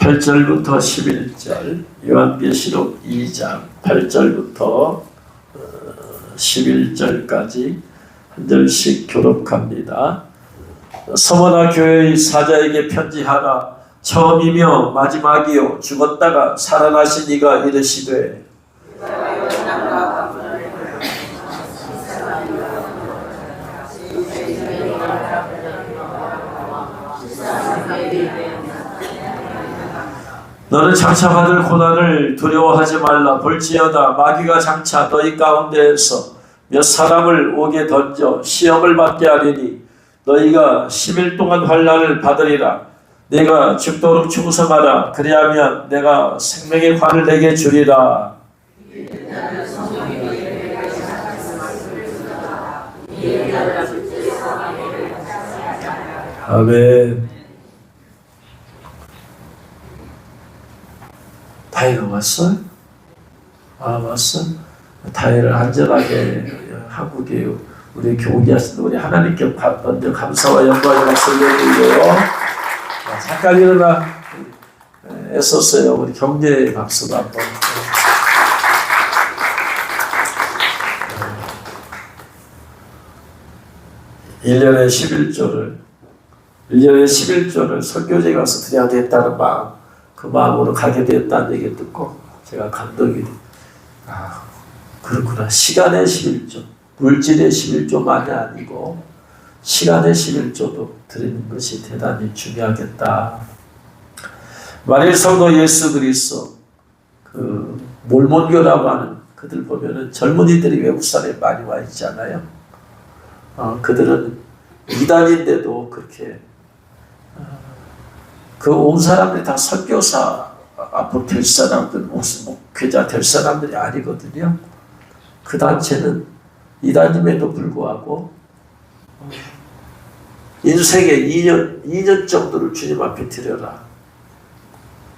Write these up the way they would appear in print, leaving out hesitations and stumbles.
8절부터 11절, 요한계시록 2장 8절부터 11절까지 한 절씩 교독합니다. 서머나 교회의 사자에게 편지하라. 처음이며 마지막이요 죽었다가 살아나신 이가 이르시되 너는 장차 받을 고난을 두려워하지 말라. 볼지어다 마귀가 장차 너희 가운데에서 몇 사람을 옥에 던져 시험을 받게 하리니 너희가 10일 동안 환난을 받으리라. 내가 죽도록 충성하라. 그리하면 내가 생명의 관을 내게 주리라. 아멘. 다혜가 왔어? 왔어? 다혜를 안전하게 한국에 우리 교우하신 우리 하나님께 먼저 감사와 영광의 박수를 드리고요. 잠깐 일어나 애썼어요. 우리 경례의 박수도 한번. 1년에 11조를 설교제에 가서 드려야 되겠다는 마음, 그 마음으로 가게 되었다는 얘기 듣고 제가 감동이 돼. 그렇구나. 시간의 11조, 물질의 11조만이 아니고 시간의 11조도 드리는 것이 대단히 중요하겠다. 만일 성도 예수 그리스도 그 몰몬교라고 하는 그들 보면은 젊은이들이 외국산에 많이 와 있잖아요. 그들은 이단인데도 그렇게 그 온 사람들이 다 설교사 앞으로 될 사람들, 무슨 목회자 될 사람들이 아니거든요. 그 단체는 이단임에도 불구하고 인생에 2년 정도를 주님 앞에 드려라.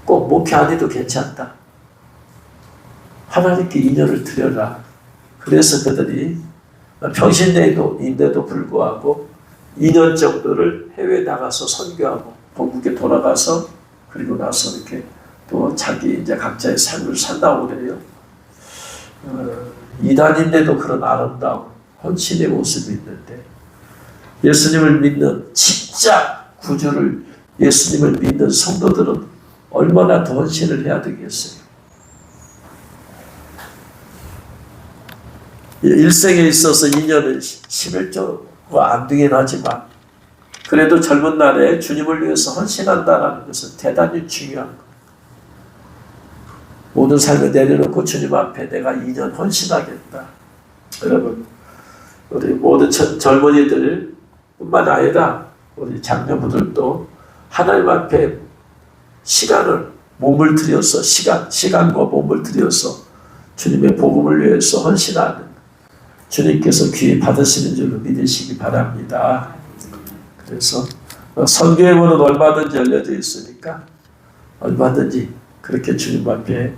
꼭 목회 안 해도 괜찮다. 하나님께 2년을 드려라. 그래서 그들이 평신내인데도 불구하고 2년 정도를 해외에 나가서 선교하고 본국에 돌아가서 그리고 나서 이렇게 또 자기 이제 각자의 삶을 산다고 그래요. 이단인데도 그런 아름다운 헌신의 모습이 있는데 예수님을 믿는 진짜 구주를 예수님을 믿는 성도들은 얼마나 더 헌신을 해야 되겠어요. 일생에 있어서 2년은 11조가 안 되긴 하지만 그래도 젊은 날에 주님을 위해서 헌신한다는 것은 대단히 중요한 거예요. 모든 삶을 내려놓고 주님 앞에 내가 2년 헌신하겠다. 여러분, 우리 모든 젊은이들 뿐만 아니라 우리 장녀분들도 하나님 앞에 시간을 몸을 들여서 시간과 몸을 들여서 주님의 복음을 위해서 헌신하는 주님께서 귀히 받으시는 줄로 믿으시기 바랍니다. 그래서 선교회문은 얼마든지 열려져 있으니까 얼마든지 그렇게 주님 앞에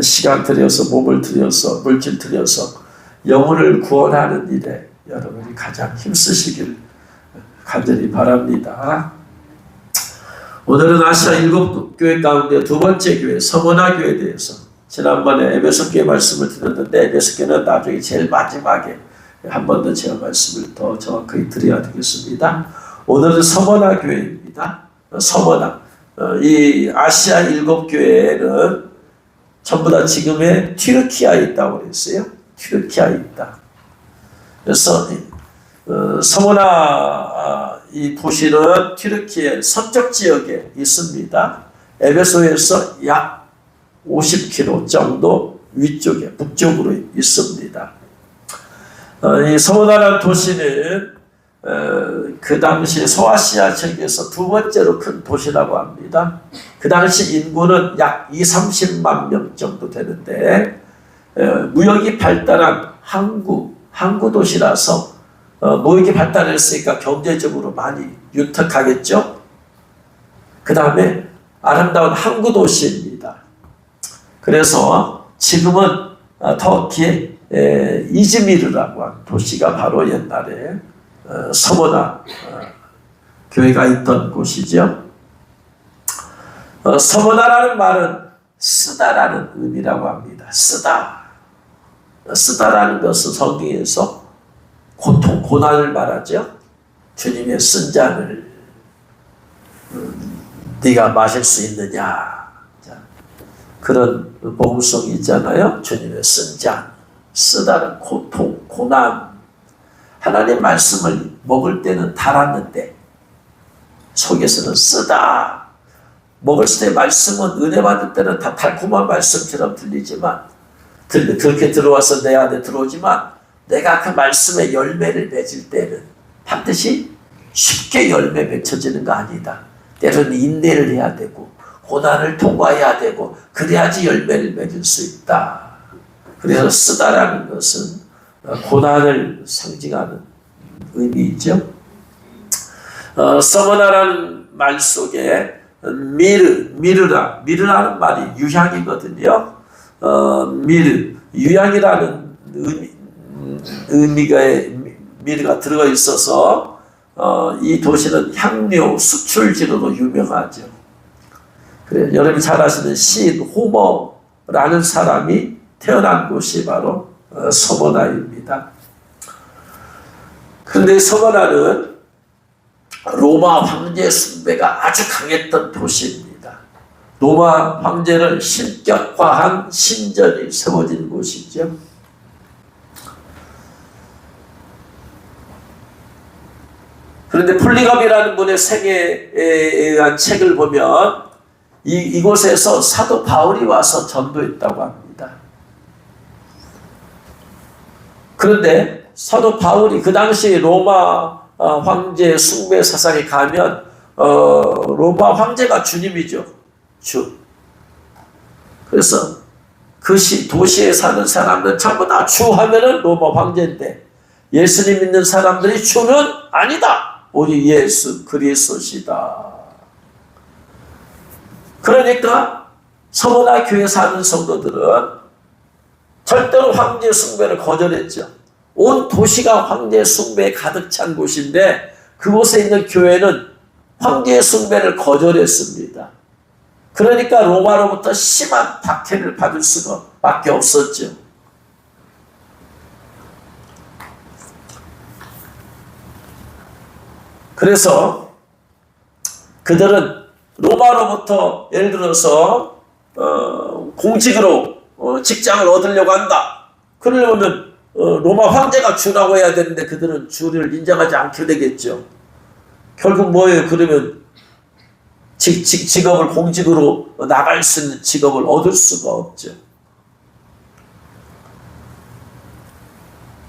시간 들여서 몸을 들여서 물질 들여서 영혼을 구원하는 일에 여러분이 가장 힘쓰시길 간절히 바랍니다. 오늘은 아시아 7교회 가운데 두 번째 교회 서머나 교회에 대해서 지난번에 에베소 교회 말씀을 드렸는데 에베소 교회는 나중에 제일 마지막에 한 번 더 제가 말씀을 더 정확하게 드려야 되겠습니다. 오늘은 서머나 교회입니다. 서머나. 이 아시아 7교회는 전부 다 지금의 튀르키아에 있다고 그랬어요. 튀르키아에 있다. 그래서 서머나 이 도시는 튀르키예 서쪽 지역에 있습니다. 에베소에서 약 50km 정도 위쪽에 북쪽으로 있습니다. 이 서머나라는 도시는 그 당시 소아시아 지역에서 두 번째로 큰 도시라고 합니다. 그 당시 인구는 약 30만 명 정도 되는데 무역이 발달한 항구 도시라서 무역이 발달했으니까 경제적으로 많이 유택하겠죠. 그 다음에 아름다운 항구 도시입니다. 그래서 지금은 터키의 이즈미르라고 하는 도시가 바로 옛날에 서머나 교회가 있던 곳이죠. 서머나라는 말은 쓰다라는 의미라고 합니다. 쓰다라는 것은 성경에서 고통, 고난을 말하죠. 주님의 쓴 잔을 네가 마실 수 있느냐. 그런 복음성이 있잖아요. 주님의 쓴 잔. 쓰다는 고통, 고난. 하나님 말씀을 먹을 때는 달았는데 속에서는 쓰다. 먹을 때 말씀은 은혜 받을 때는 다 달콤한 말씀처럼 들리지만 그렇게 들어와서 내 안에 들어오지만 내가 그 말씀의 열매를 맺을 때는 반드시 쉽게 열매 맺혀지는 거 아니다. 때로는 인내를 해야 되고 고난을 통과해야 되고 그래야지 열매를 맺을 수 있다. 그래서 쓰다라는 것은 고난을 상징하는 의미이죠. 서머나라는 말 속에 미르라는 말이 유향이거든요. 유향이라는 의미가 미르가 들어가 있어서 이 도시는 향료 수출지로도 유명하죠. 그래, 여러분이 잘 아시는 시인 호머라는 사람이 태어난 곳이 바로 서머나입니다. 그런데 서머나는 로마 황제 숭배가 아주 강했던 도시입니다. 로마 황제를 신격화한 신전이 세워진 곳이죠. 그런데 폴리갑이라는 분의 생애에 의한 책을 보면 이곳에서 사도 바울이 와서 전도했다고 합니다. 그런데 사도 바울이 그 당시 로마 황제 숭배 사상에 가면 로마 황제가 주님이죠. 주. 그래서 그 도시에 사는 사람들 전부 다 주 하면은 로마 황제인데 예수님 믿는 사람들이 주는 아니다. 오직 예수 그리스도시다. 그러니까 서머나 교회 사는 성도들은 절대로 황제 숭배를 거절했죠. 온 도시가 황제 숭배에 가득 찬 곳인데 그곳에 있는 교회는 황제 숭배를 거절했습니다. 그러니까 로마로부터 심한 박해를 받을 수밖에 없었죠. 그래서 그들은 로마로부터 예를 들어서 공직으로 직장을 얻으려고 한다. 그러려면 로마 황제가 주라고 해야 되는데 그들은 주를 인정하지 않게 되겠죠. 결국 뭐예요? 그러면 직업을 공직으로 나갈 수 있는 직업을 얻을 수가 없죠.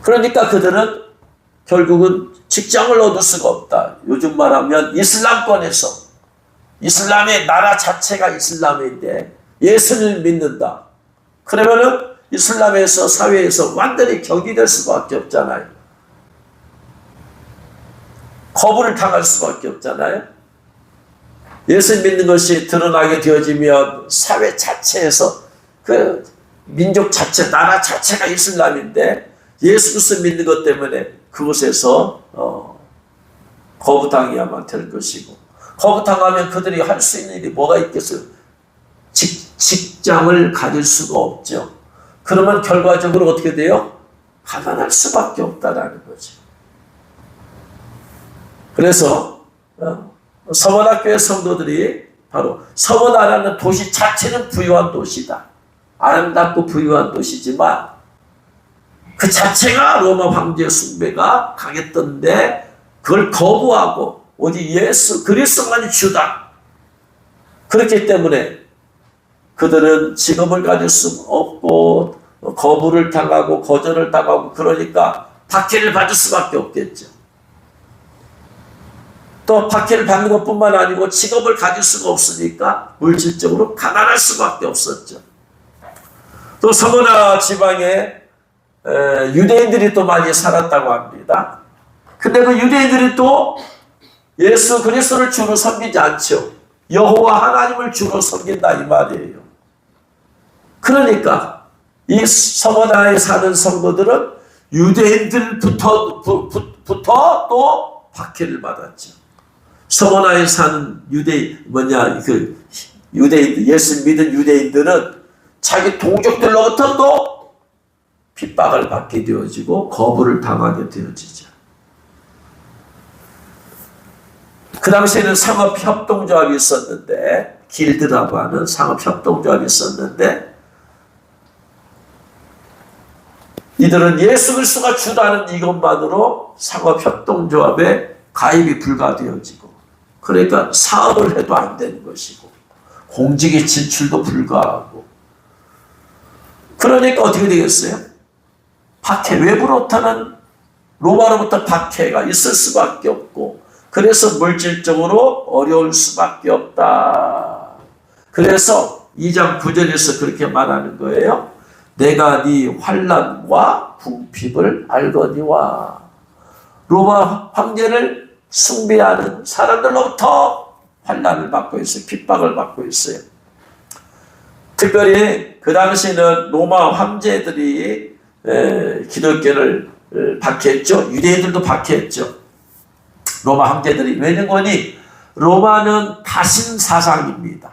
그러니까 그들은 결국은 직장을 얻을 수가 없다. 요즘 말하면 이슬람권에서 이슬람의 나라 자체가 이슬람인데 예수를 믿는다. 그러면은 이슬람에서 사회에서 완전히 격이될 수밖에 없잖아요. 거부를 당할 수밖에 없잖아요. 예수 믿는 것이 드러나게 되어지면 사회 자체에서 그 민족 자체, 나라 자체가 이슬람인데 예수 그리스도 믿는 것 때문에 그곳에서 거부당해야만 될 것이고 거부당하면 그들이 할 수 있는 일이 뭐가 있겠어요? 직장을 가질 수가 없죠. 그러면 결과적으로 어떻게 돼요? 가난할 수밖에 없다라는 거죠. 그래서 서머나 교회 성도들이 바로 서머나라는 도시 자체는 부유한 도시다. 아름답고 부유한 도시지만 그 자체가 로마 황제 숭배가 강했던데 그걸 거부하고 오직 예수 그리스도만이 주다. 그렇기 때문에 그들은 직업을 가질 수 없고 거부를 당하고 거절을 당하고 그러니까 박해를 받을 수밖에 없겠죠. 또 박해를 받는 것뿐만 아니고 직업을 가질 수가 없으니까 물질적으로 가난할 수밖에 없었죠. 또 서머나 지방에 유대인들이 또 많이 살았다고 합니다. 근데 그 유대인들이 또 예수 그리스도를 주로 섬기지 않죠. 여호와 하나님을 주로 섬긴다 이 말이에요. 그러니까 이 서머나에 사는 성도들은 유대인들부터 또 박해를 받았죠. 서머나에 사는 유대인 그 유대인들, 예수 믿은 유대인들은 자기 동족들로부터 또 핍박을 받게 되어지고 거부를 당하게 되어지죠. 그 당시에는 상업협동조합이 있었는데, 길드라고 하는 상업협동조합이 있었는데, 이들은 예수 그리스도가 주다는 이것만으로 상업협동조합에 가입이 불가되어지고, 그러니까 사업을 해도 안 되는 것이고, 공직의 진출도 불가하고, 그러니까 어떻게 되겠어요? 박해, 외부로부터는 로마로부터 박해가 있을 수밖에 없고, 그래서 물질적으로 어려울 수밖에 없다. 그래서 2장 9절에서 그렇게 말하는 거예요. 내가 네 환난과 궁핍을 알거니와. 로마 황제를 숭배하는 사람들로부터 환난을 받고 있어요. 핍박을 받고 있어요. 특별히 그 당시에는 로마 황제들이 기독교를 박해했죠. 유대인들도 박해했죠. 로마 황제들이. 왜냐하니 로마는 다신 사상입니다.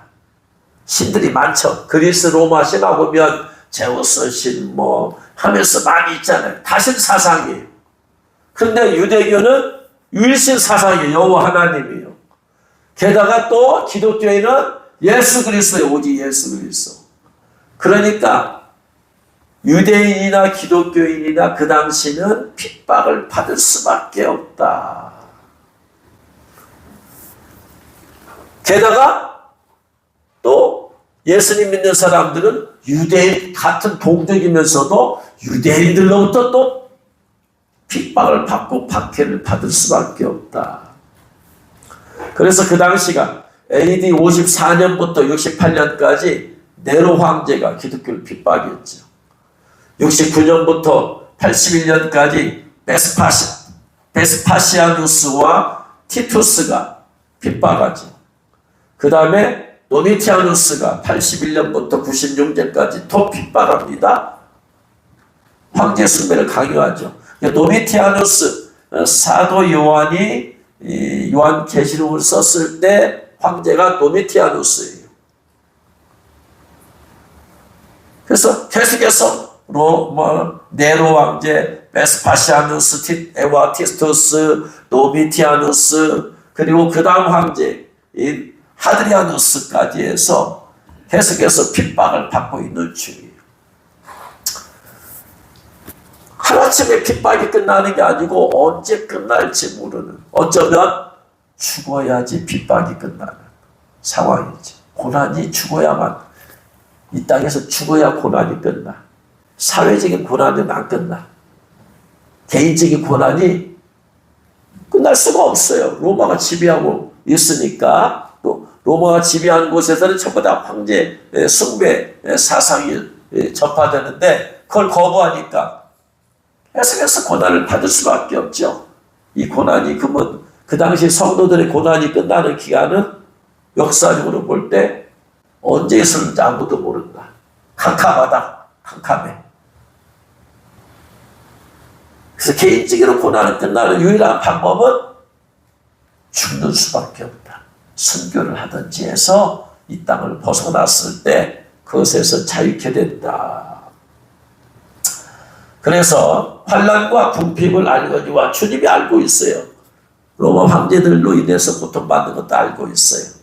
신들이 많죠. 그리스 로마 신화 보면 제우스 신 뭐 하면서 많이 있잖아요. 다신 사상이에요. 그런데 유대교는 유일신 사상이에요. 여호와 하나님이에요. 게다가 또 기독교에는 예수 그리스도예요. 오직 예수 그리스도. 그러니까 유대인이나 기독교인이나 그 당시는 핍박을 받을 수밖에 없다. 게다가 또 예수님 믿는 사람들은 유대인 같은 동족이면서도 유대인들로부터 또 핍박을 받고 박해를 받을 수밖에 없다. 그래서 그 당시가 AD 54년부터 68년까지 네로 황제가 기독교를 핍박했죠. 69년부터 81년까지 베스파시아누스와 티투스가 핍박하죠. 그 다음에 도미티아누스가 81년부터 96년까지 또 핍박합니다. 황제 숭배를 강요하죠. 도미티아누스, 사도 요한이 요한계시록을 썼을 때 황제가 도미티아누스예요. 그래서 계속해서 네로 황제, 베스파시아누스, 에와 티투스, 도미티아누스, 그리고 그 다음 황제 하드리아누스까지 해서 계속해서 핍박을 받고 있는 중이에요. 하루아침에 핍박이 끝나는 게 아니고 언제 끝날지 모르는, 어쩌면 죽어야지 핍박이 끝나는 상황이지. 고난이 죽어야만, 이 땅에서 죽어야 고난이 끝나. 사회적인 고난은 안 끝나. 개인적인 고난이 끝날 수가 없어요. 로마가 지배하고 있으니까. 또 로마가 지배하는 곳에서는 전부 다 황제 숭배 사상이 전파되는데 그걸 거부하니까 계속해서 고난을 받을 수밖에 없죠. 이 고난이 그러면 그 당시 성도들의 고난이 끝나는 기간은 역사적으로 볼 때 언제 있었는지 아무도 모른다. 캄캄하다. 캄캄해. 그래서 개인적으로 고난을 끝나는 유일한 방법은 죽는 수밖에 없다. 선교를 하든지 해서 이 땅을 벗어났을 때 그것에서 자유케 된다. 그래서 환난과 궁핍을 알거니와 주님이 알고 있어요. 로마 황제들로 인해서 고통받는 것도 알고 있어요.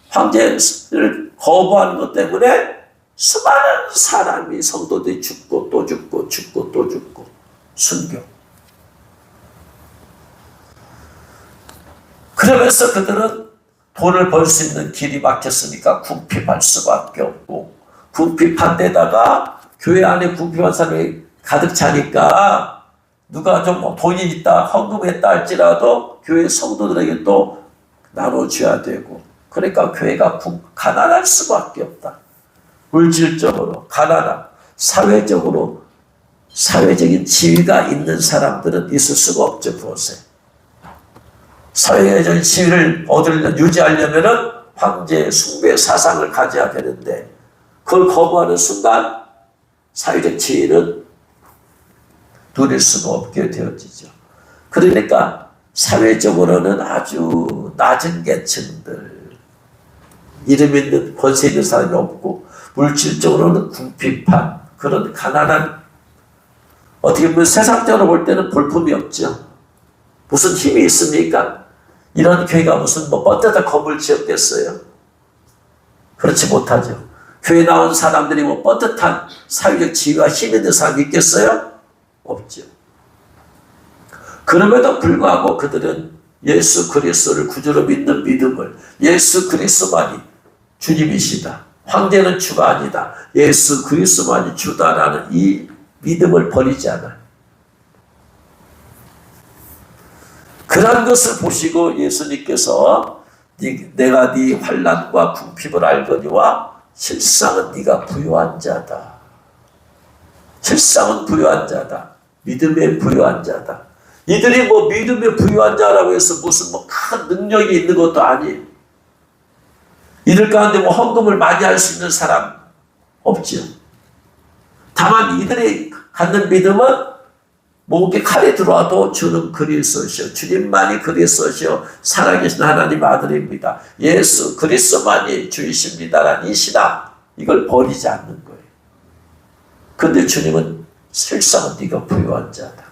황제를 거부하는 것 때문에 수많은 사람이 성도들이 죽고 또 죽고 죽고 또 죽고 순교. 그러면서 그들은 돈을 벌 수 있는 길이 막혔으니까 궁핍할 수밖에 없고, 궁핍한 데다가 교회 안에 궁핍한 사람이 가득 차니까 누가 좀 돈이 있다 헌금했다 할지라도 교회 성도들에게 또 나눠줘야 되고, 그러니까 교회가 가난할 수밖에 없다. 물질적으로 가난함, 사회적으로 사회적인 지위가 있는 사람들은 있을 수가 없죠. 그곳에 사회적인 지위를 유지하려면은 황제 숭배 사상을 가져야 되는데 그걸 거부하는 순간 사회적 지위는 누릴 수가 없게 되어지죠. 그러니까 사회적으로는 아주 낮은 계층들, 이름 있는 권세 있는 사람이 없고 물질적으로는 궁핍한 그런 가난한, 어떻게 보면 세상적으로 볼 때는 볼품이 없죠. 무슨 힘이 있습니까? 이런 교회가 무슨 뻣뻣한 건물 지었겠어요? 그렇지 못하죠. 교회 나온 사람들이 뻣뻣한 사회적 지위와 힘 있는 사람이 있겠어요? 없죠. 그럼에도 불구하고 그들은 예수 그리스도를 구주로 믿는 믿음을, 예수 그리스도만이 주님이시다, 황제는 주가 아니다, 예수 그리스도만이 주다라는 이 믿음을 버리지 않아요. 그런 것을 보시고 예수님께서 내가 네 환난과 궁핍을 알거니와 실상은 네가 부유한 자다. 실상은 부유한 자다. 믿음에 부유한 자다. 이들이 믿음에 부유한 자라고 해서 무슨 큰 능력이 있는 것도 아니에요. 이들 가운데 헌금을 많이 할 수 있는 사람 없죠. 다만 이들이 갖는 믿음은 목에 칼이 들어와도 주는 그리스도시요, 주님만이 그리스도시요 살아계신 하나님 아들입니다, 예수 그리스도만이 주이십니다라는 이 신앙, 이걸 버리지 않는 거예요. 근데 주님은 실상은 네가 부유한 자다.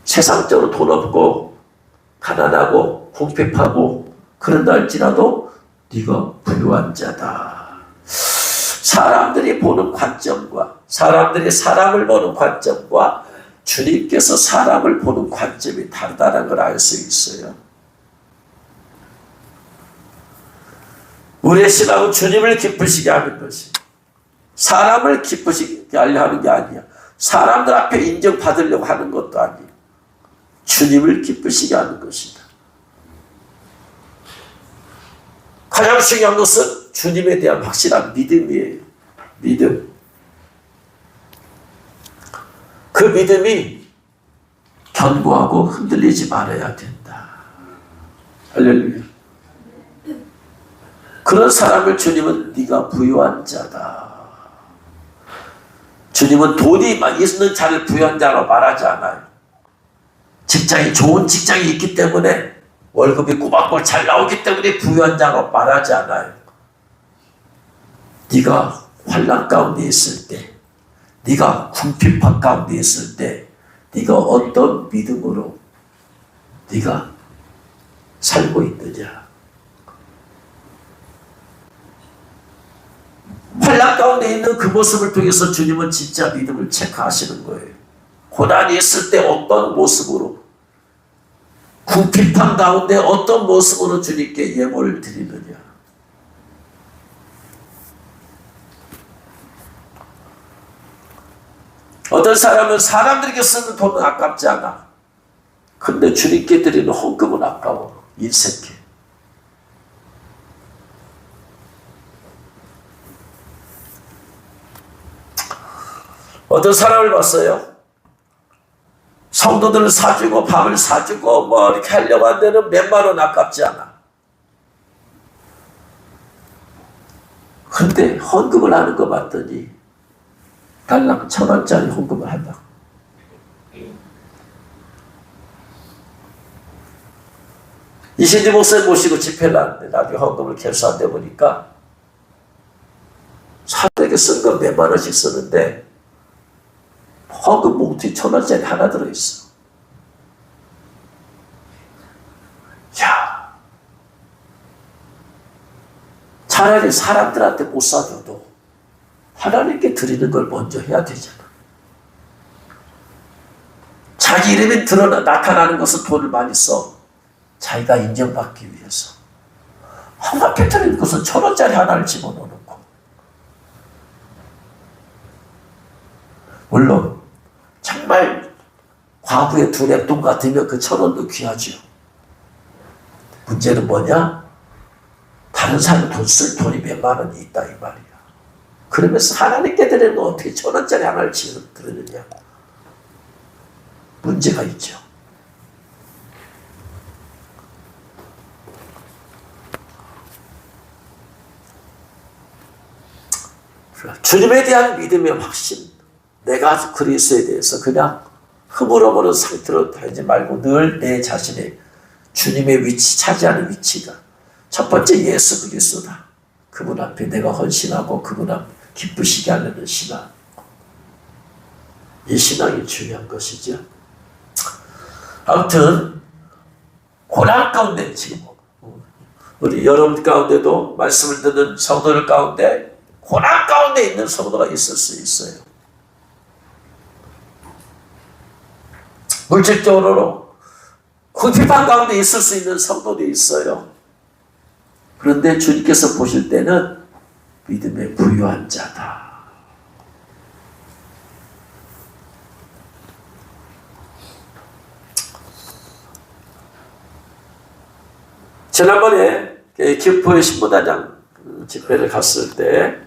세상적으로 돈 없고 가난하고 궁핍하고 그런다 할지라도 네가 부유한 자다. 사람들이 보는 관점과 사람들이 사람을 보는 관점과 주님께서 사람을 보는 관점이 다르다는 걸 알 수 있어요. 우리의 신앙은 주님을 기쁘시게 하는 것이, 사람을 기쁘시게 하려 하는 게 아니야. 사람들 앞에 인정받으려고 하는 것도 아니야. 주님을 기쁘시게 하는 것이다. 가장 중요한 것은 주님에 대한 확실한 믿음이에요. 믿음. 그 믿음이 견고하고 흔들리지 말아야 된다. 할렐루야. 그런 사람을 주님은 네가 부유한 자다. 주님은 돈이 있는 자를 부유한 자로 말하지 않아요. 직장이 좋은 직장이 있기 때문에 월급이 꼬박꼬박 잘 나오기 때문에 부유한 자로 말하지 않아요. 네가 환난 가운데 있을 때, 네가 궁핍한 가운데 있을 때 네가 어떤 믿음으로 네가 살고 있느냐. 환난 가운데 있는 그 모습을 통해서 주님은 진짜 믿음을 체크하시는 거예요. 고난이 있을 때 어떤 모습으로, 궁핍한 가운데 어떤 모습으로 주님께 예물을 드리느냐. 어떤 사람은 사람들에게 쓰는 돈은 아깝지 않아. 근데 주님께 드리는 헌금은 아까워. 인색해. 어떤 사람을 봤어요. 성도들을 사주고 밥을 사주고 이렇게 하려고 한 데는 몇만 원 아깝지 않아. 근데 헌금을 하는 거 봤더니 달랑 1,000원짜리 헌금을 한다. 이신지 목사님 모시고 집회를 하는데 나중에 헌금을 결수한데 보니까 사람에게 쓴 건 몇만 원씩 쓰는데 헌금 봉투에 1,000원짜리 하나 들어있어. 야, 차라리 사람들한테 못 사줘도 하나님께 드리는 걸 먼저 해야 되잖아. 자기 이름이 나타나는 것은 돈을 많이 써. 자기가 인정받기 위해서. 하나님께 드리는 것은 1,000원짜리 하나를 집어넣는 거. 물론 정말 과부의 두랩돈 같으면 그 1,000원도 귀하죠. 문제는 뭐냐? 다른 사람이 돈 쓸 돈이 몇만 원이 있다 이 말이야. 그러면서 하나님께 드리는 건 어떻게 1,000원짜리 하나를 드리느냐. 문제가 있죠. 주님에 대한 믿음의 확신, 내가 그리스도에 대해서 그냥 흐물흐물한 상태로 되지 말고 늘 내 자신의 주님의 위치, 차지하는 위치가 첫 번째 예수 그리스도다. 그분 앞에 내가 헌신하고 그분 앞에 기쁘시게 하려는 신앙. 이 신앙이 중요한 것이죠. 아무튼 고난 가운데 지금 우리 여러분 가운데도 말씀을 듣는 성도들 가운데 고난 가운데 있는 성도가 있을 수 있어요. 물질적으로 궁핍한 가운데 있을 수 있는 성도도 있어요. 그런데 주님께서 보실 때는 믿음에 부유한 자다. 지난번에 기포의 신부단장 집회를 갔을 때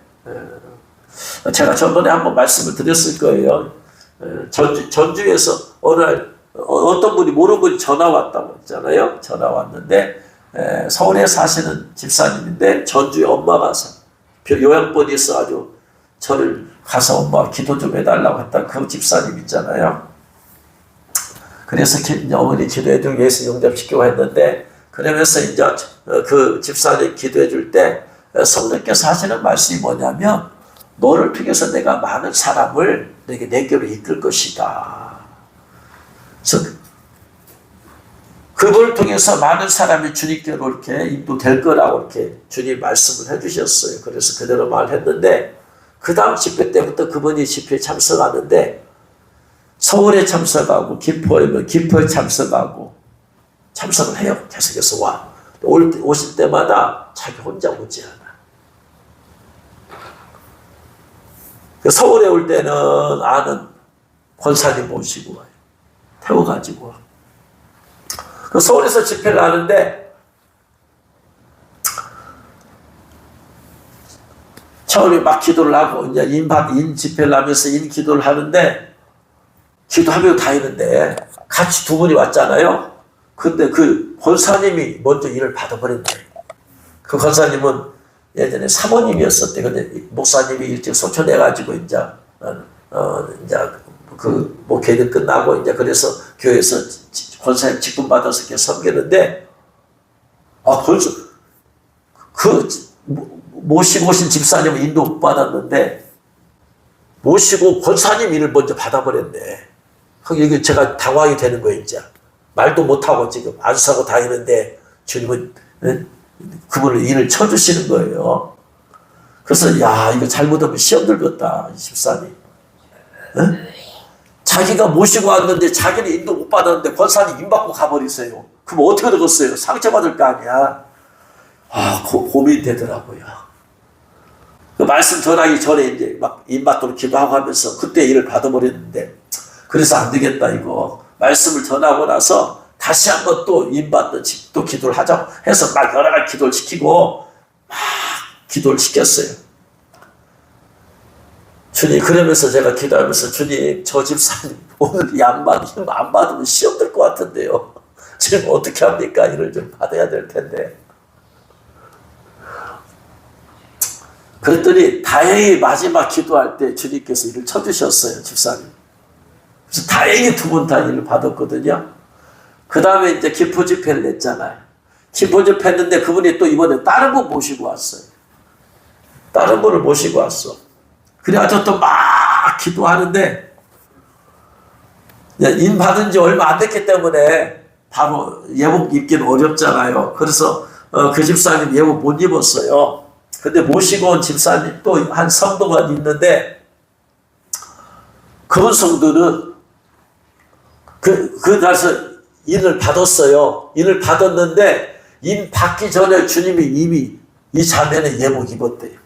제가 전번에 한번 말씀을 드렸을 거예요. 전주에서 어느 날 어떤 분이 모르는 분이 전화 왔다고 했잖아요. 전화 왔는데 서울에 사시는 집사님인데 전주에 엄마가 요양본이 있어가지고 저를 가서 엄마 기도 좀 해달라고 했다. 그 집사님 있잖아요. 그래서 어머니 기도해주기 위해서 용접시키고 했는데 그러면서 이제 그 집사님 기도해 줄 때 성령께서 하시는 말씀이 뭐냐면 너를 통해서 내가 많은 사람을 내게로 이끌 것이다. 그래서 그분을 통해서 많은 사람이 주님께로 이렇게 인도될 거라고 이렇게 주님 말씀을 해주셨어요. 그래서 그대로 말했는데 그 다음 집회 때부터 그분이 집회에 참석하는데 서울에 참석하고 기포에 참석을 해요. 계속해서 와. 오실 때마다 자기 혼자 오지 않아. 서울에 올 때는 아는 권사님 모시고 와요. 태워가지고 와. 서울에서 집회를 하는데 처음에 막 기도를 하고 이제 인 집회를 하면서 인 기도를 하는데 기도하며 다니는데 같이 두 분이 왔잖아요. 근데 그 권사님이 먼저 일을 받아버렸네. 그 권사님은 예전에 사모님이었었대. 근데 목사님이 일찍 소천해가지고 이제 그 목회는 끝나고 이제 그래서 교회에서 권사님 직분 받아서 이렇게 섬기는데 벌써 그 모시고 오신 집사님은 인도 못 받았는데 모시고 권사님 일을 먼저 받아버렸네. 이게 제가 당황이 되는 거예요. 이제 말도 못하고 지금 안수하고 다니는데 주님은 그분을 일을 쳐주시는 거예요. 그래서 야 이거 잘못하면 시험 들겠다 이 집사님. 자기가 모시고 왔는데 자기는 인도 못 받았는데 권사님 임 받고 가버리세요. 그럼 어떻게 되겠어요? 상처받을 거 아니야. 고민되더라고요. 그 말씀 전하기 전에 이제 막 임 받도록 기도하고 하면서 그때 일을 받아버렸는데 그래서 안 되겠다 이거. 말씀을 전하고 나서 다시 한번 또 임 받는 또 기도를 하자고 해서 막 여러 가지 기도를 시키고 막 기도를 시켰어요. 주님, 그러면서 제가 기도하면서 주님, 저 집사님 오늘 안 받으면 시험 들 것 같은데요. 지금 어떻게 합니까? 일을 좀 받아야 될 텐데. 그랬더니 다행히 마지막 기도할 때 주님께서 일을 쳐주셨어요. 집사님. 그래서 다행히 두 분 다 일을 받았거든요. 그 다음에 이제 기포 집회를 냈잖아요. 기포 집회 했는데 그분이 또 이번에 다른 분 모시고 왔어요. 다른 분을 모시고 왔어. 그래가지고 또 막 기도하는데 인 받은 지 얼마 안 됐기 때문에 바로 예복 입기는 어렵잖아요. 그래서 그 집사님 예복 못 입었어요. 근데 모시고 온 집사님 또 한 성도가 있는데 그분 성도는 가서 인을 받았어요. 인을 받았는데 인 받기 전에 주님이 이미 이 자매는 예복 입었대요.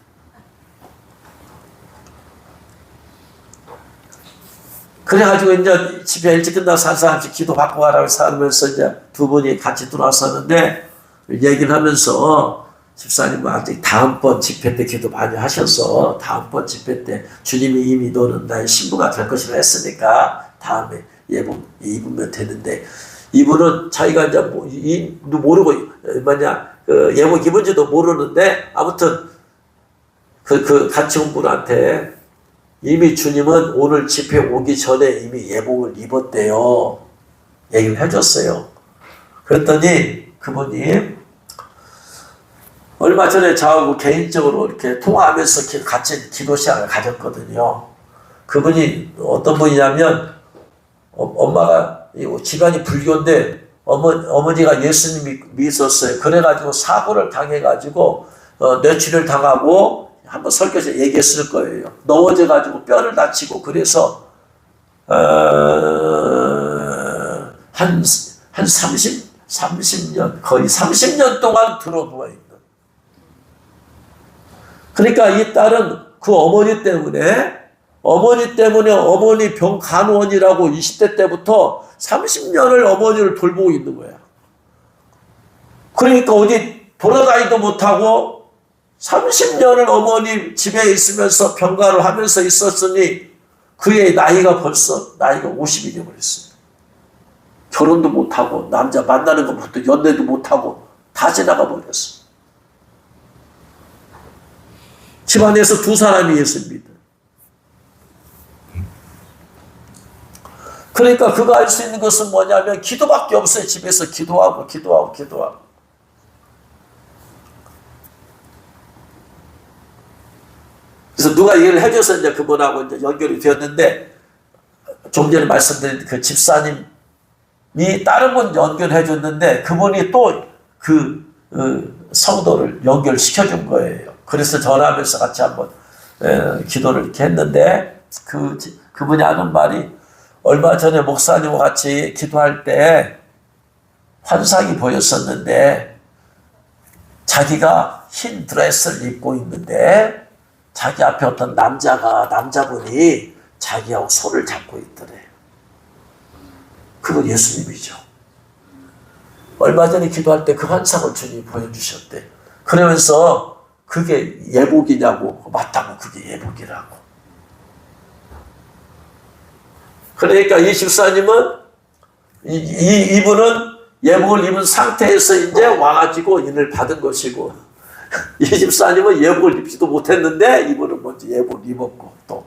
그래가지고 이제 집회 일찍 끝나서 한 사람씩 기도 받고 가라고 하면서 이제 두 분이 같이 들어왔었는데 얘기를 하면서 집사님은 아직 다음번 집회 때 기도 많이 하셔서 다음번 집회 때 주님이 이미 너는 나의 신부가 될 것이라 했으니까 다음에 예복 입으면 되는데 이분은 자기가 이제 모르고 예복 입은지도 모르는데 아무튼 그 같이 온 분한테 이미 주님은 오늘 집회 오기 전에 이미 예복을 입었대요. 얘기를 해줬어요. 그랬더니 그분이 얼마 전에 저하고 개인적으로 이렇게 통화하면서 같이 기도 시간을 가졌거든요. 그분이 어떤 분이냐면 엄마가 집안이 불교인데 어머니가 예수님이 믿었어요. 그래가지고 사고를 당해가지고 뇌출혈 당하고 한번 설교에서 얘기했을 거예요. 넘어져가지고 뼈를 다치고 그래서 한 30년 거의 30년 동안 들어누워 있는. 그러니까 이 딸은 그 어머니 때문에 어머니 병 간호원이라고 20대 때부터 30년을 어머니를 돌보고 있는 거야. 그러니까 어디 돌아다니도 못하고 30년을 어머니 집에 있으면서 병가를 하면서 있었으니 그의 나이가 벌써 50이 되어버렸어요. 결혼도 못하고 남자 만나는 것부터 연애도 못하고 다 지나가 버렸어. 집안에서 두 사람이 예수를 믿어. 그러니까 그가 할 수 있는 것은 뭐냐면 기도밖에 없어요. 집에서 기도하고. 그래서 누가 얘기를 해줘서 이제 그분하고 이제 연결이 되었는데, 좀 전에 말씀드린 그 집사님이 다른 분 연결해 줬는데, 그분이 또 성도를 연결시켜 준 거예요. 그래서 전화하면서 같이 한번 기도를 이렇게 했는데, 그분이 하는 말이, 얼마 전에 목사님과 같이 기도할 때 환상이 보였었는데, 자기가 흰 드레스를 입고 있는데 자기 앞에 어떤 남자분이 자기하고 손을 잡고 있더래. 그건 예수님이죠. 얼마 전에 기도할 때 그 환상을 주님이 보여주셨대. 그러면서 그게 예복이냐고. 맞다고, 그게 예복이라고. 그러니까 이 집사님은, 이분은 예복을 입은 상태에서 이제 와가지고 인을 받은 것이고, 이 집사님은 예복을 입지도 못했는데, 이분은 먼저 예복을 입었고, 또.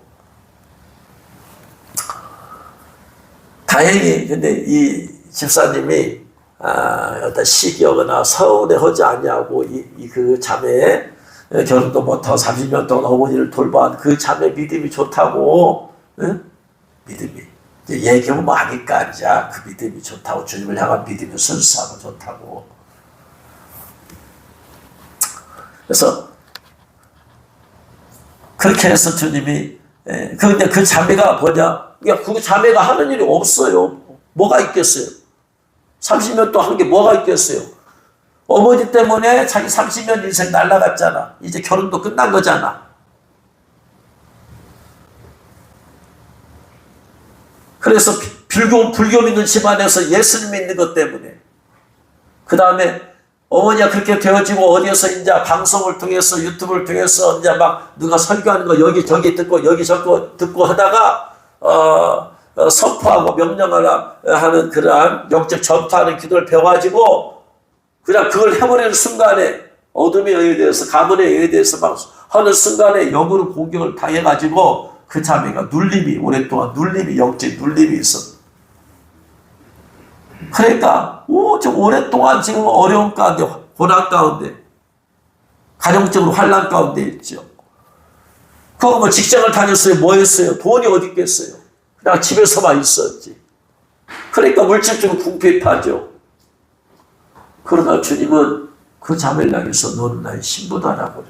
다행히, 근데 이 집사님이, 어떤 시기하거나 서운해하지 않냐고, 그 자매의 결혼도 못하고 30년 동안 어머니를 돌봐온 그 자매 믿음이 좋다고, 응? 믿음이. 얘기하면 뭐 아니까 이제 그 믿음이 좋다고, 주님을 향한 믿음이 순수하고 좋다고. 그래서 그렇게 해서 주님이, 근데 그 자매가 뭐냐? 그 자매가 하는 일이 없어요. 뭐가 있겠어요? 30년 동안 한 게 뭐가 있겠어요? 어머니 때문에 자기 30년 인생 날라갔잖아. 이제 결혼도 끝난 거잖아. 그래서 불교 믿는 집안에서 예수님 믿는 것 때문에, 그 다음에 어머니가 그렇게 되어지고 어디에서 이제 방송을 통해서 유튜브를 통해서 이제 막 누가 설교하는 거 여기저기 듣고 여기저기 듣고 하다가 선포하고 명령하는 그러한 영적 전투하는 기도를 배워가지고 그냥 그걸 해버리는 순간에 어둠에 의해서 가문에 의해서 막 하는 순간에 영으로 공격을 당해가지고 그 자매가 오랫동안 영적 눌림이 있었어. 그러니까, 좀 오랫동안 지금 어려움 가운데, 고난 가운데, 가정적으로 환난 가운데 있죠. 그거 뭐 직장을 다녔어요? 뭐 했어요? 돈이 어디 있겠어요? 그냥 집에서만 있었지. 그러니까 물질적으로 궁핍하죠. 그러나 주님은 그 자매를 향해서 너는 나의 신부다라고.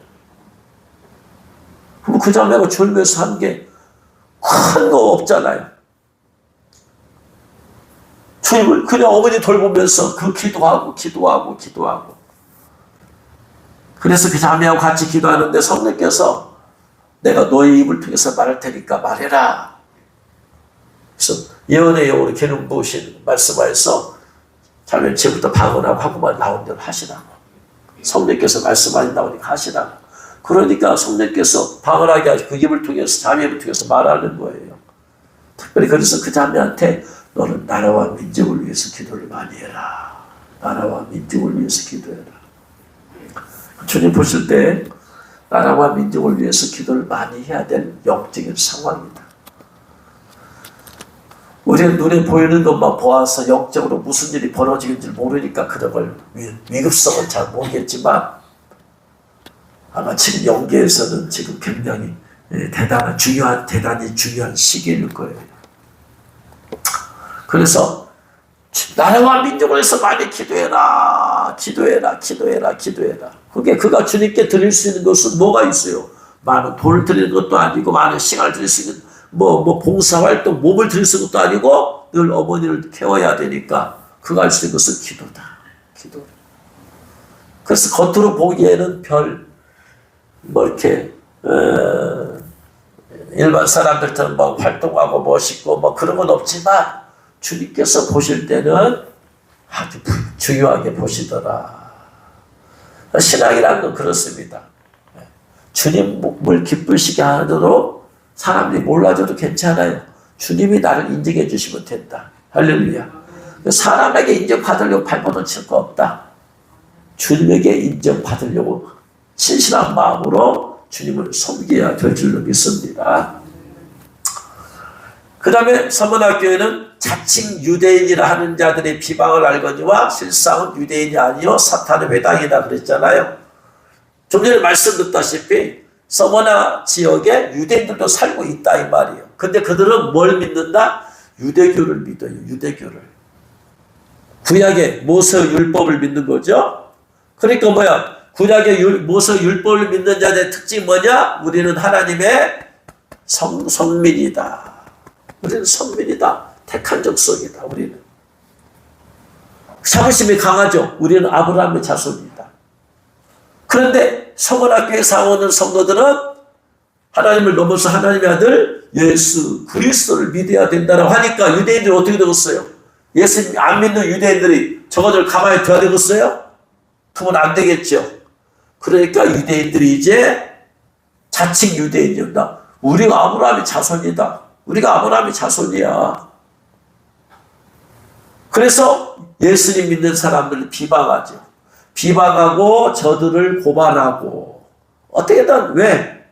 그럼 그 자매가 졸면서 한 게 큰 거 없잖아요. 주님을 그냥 어머니 돌보면서 그 기도하고. 그래서 그 자매하고 같이 기도하는데 성령께서 내가 너의 입을 통해서 말할 테니까 말해라. 그래서 예언의 영으로 기름 부으신 말씀하여서 자매는 지금부터 방언하고 한국말 나온 대로 하시라고. 성령께서 말씀하신 나오니까 하시라고. 그러니까 성령께서 방언하게 하시고 그 입을 통해서 자매를 통해서 말하는 거예요. 특별히 그래서 그 자매한테 너는 나라와 민족을 위해서 기도를 많이 해라. 나라와 민족을 위해서 기도해라. 주님 보실 때 나라와 민족을 위해서 기도를 많이 해야 될 영적인 상황이다. 우리는 눈에 보이는 것만 보아서 영적으로 무슨 일이 벌어지는지 모르니까 그런 걸 위급성은 잘 모르겠지만 아마 지금 영계에서는 지금 굉장히 대단히 중요한 시기일 거예요. 그래서 나라와 민족을 위해서 많이 기도해라. 그게 그가 주님께 드릴 수 있는 것은 뭐가 있어요? 많은 돈을 드리는 것도 아니고, 많은 시간을 드릴 수 있는 봉사활동, 몸을 드릴 수 있는 것도 아니고, 늘 어머니를 케어해야 되니까 그가 할 수 있는 것은 기도다. 기도. 그래서 겉으로 보기에는 이렇게 일반 사람들처럼 활동하고 멋있고 그런 건 없지만, 주님께서 보실 때는 아주 중요하게 보시더라. 신앙이라는 건 그렇습니다. 주님을 기쁘시게 하도록 사람들이 몰라줘도 괜찮아요. 주님이 나를 인정해 주시면 된다. 할렐루야. 사람에게 인정받으려고 발버둥 칠 거 없다. 주님에게 인정받으려고 신실한 마음으로 주님을 섬겨야 될 줄로 믿습니다. 그 다음에 서문학교에는 자칭 유대인이라 하는 자들의 비방을 알거니와 실상은 유대인이 아니요 사탄의 회당이다 그랬잖아요. 좀 전에 말씀드렸다시피 서머나 지역에 유대인들도 살고 있다 이 말이에요. 근데 그들은 뭘 믿는다? 유대교를 믿어요. 유대교를. 구약의 모세 율법을 믿는 거죠. 그러니까 구약의 모세 율법을 믿는 자들의 특징이 뭐냐? 우리는 하나님의 선민이다. 우리는 선민이다. 택한 족속이다. 우리는. 자부심이 강하죠. 우리는 아브라함의 자손이다. 그런데 서문학교에 사오는 성도들은 하나님을 넘어서 하나님의 아들 예수 그리스도를 믿어야 된다고 하니까 유대인들이 어떻게 되겠어요? 예수 안 믿는 유대인들이 저것을 가만히 둬야 되겠어요? 그러면 안 되겠죠. 그러니까 유대인들이 이제 자칭 유대인이다. 우리가 아브라함의 자손이다. 우리가 아브라함의 자손이야. 그래서 예수님 믿는 사람들을 비방하죠. 비방하고 저들을 고발하고 어떻게든 왜?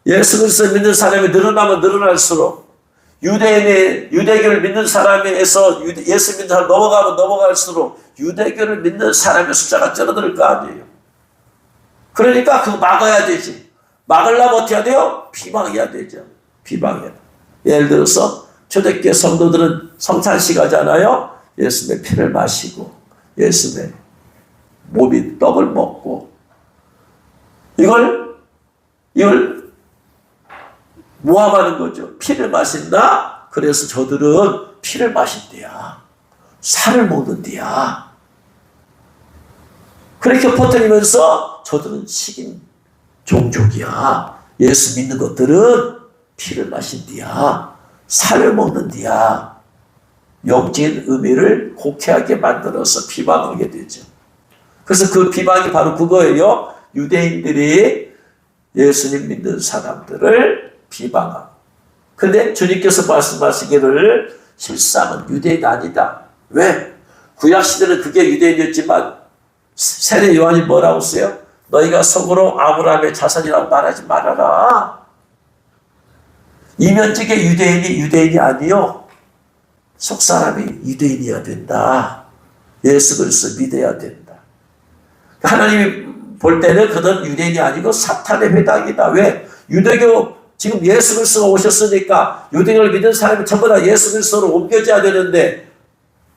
예수 그리스도 믿는 사람이 늘어나면 늘어날수록 유대교를 믿는 사람에서 예수 믿는 사람 넘어가면 넘어갈수록 유대교를 믿는 사람의 숫자가 줄어들 거 아니에요. 그러니까 그거 막아야 되지. 막으려면 어떻게 해야 돼요? 비방해야 되죠. 비방해야 돼. 예를 들어서 초대교회 성도들은 성찬식 하잖아요. 예수님의 피를 마시고 예수님의 몸이 떡을 먹고 이걸 모함하는 거죠. 피를 마신다? 그래서 저들은 피를 마신대야. 살을 먹는대야. 그렇게 퍼뜨리면서 저들은 식인 종족이야. 예수 믿는 것들은 피를 마신대야. 살을 먹는대야. 영적인 의미를 곡해하게 만들어서 비방하게 되죠. 그래서 그 비방이 바로 그거예요. 유대인들이 예수님 믿는 사람들을 비방하고. 근데 주님께서 말씀하시기를 실상은 유대인 아니다. 왜? 구약시대는 그게 유대인이었지만 세례 요한이 뭐라고 써요? 너희가 속으로 아브라함의 자손이라고 말하지 말아라. 이면적의 유대인이 아니요. 속사람이 유대인이어야 된다. 예수 그리스도 믿어야 된다. 하나님이 볼 때는 그는 유대인이 아니고 사탄의 회당이다. 왜? 유대교 지금 예수 그리스도가 오셨으니까 유대교를 믿는 사람이 전부 다 예수 그리스도로 옮겨져야 되는데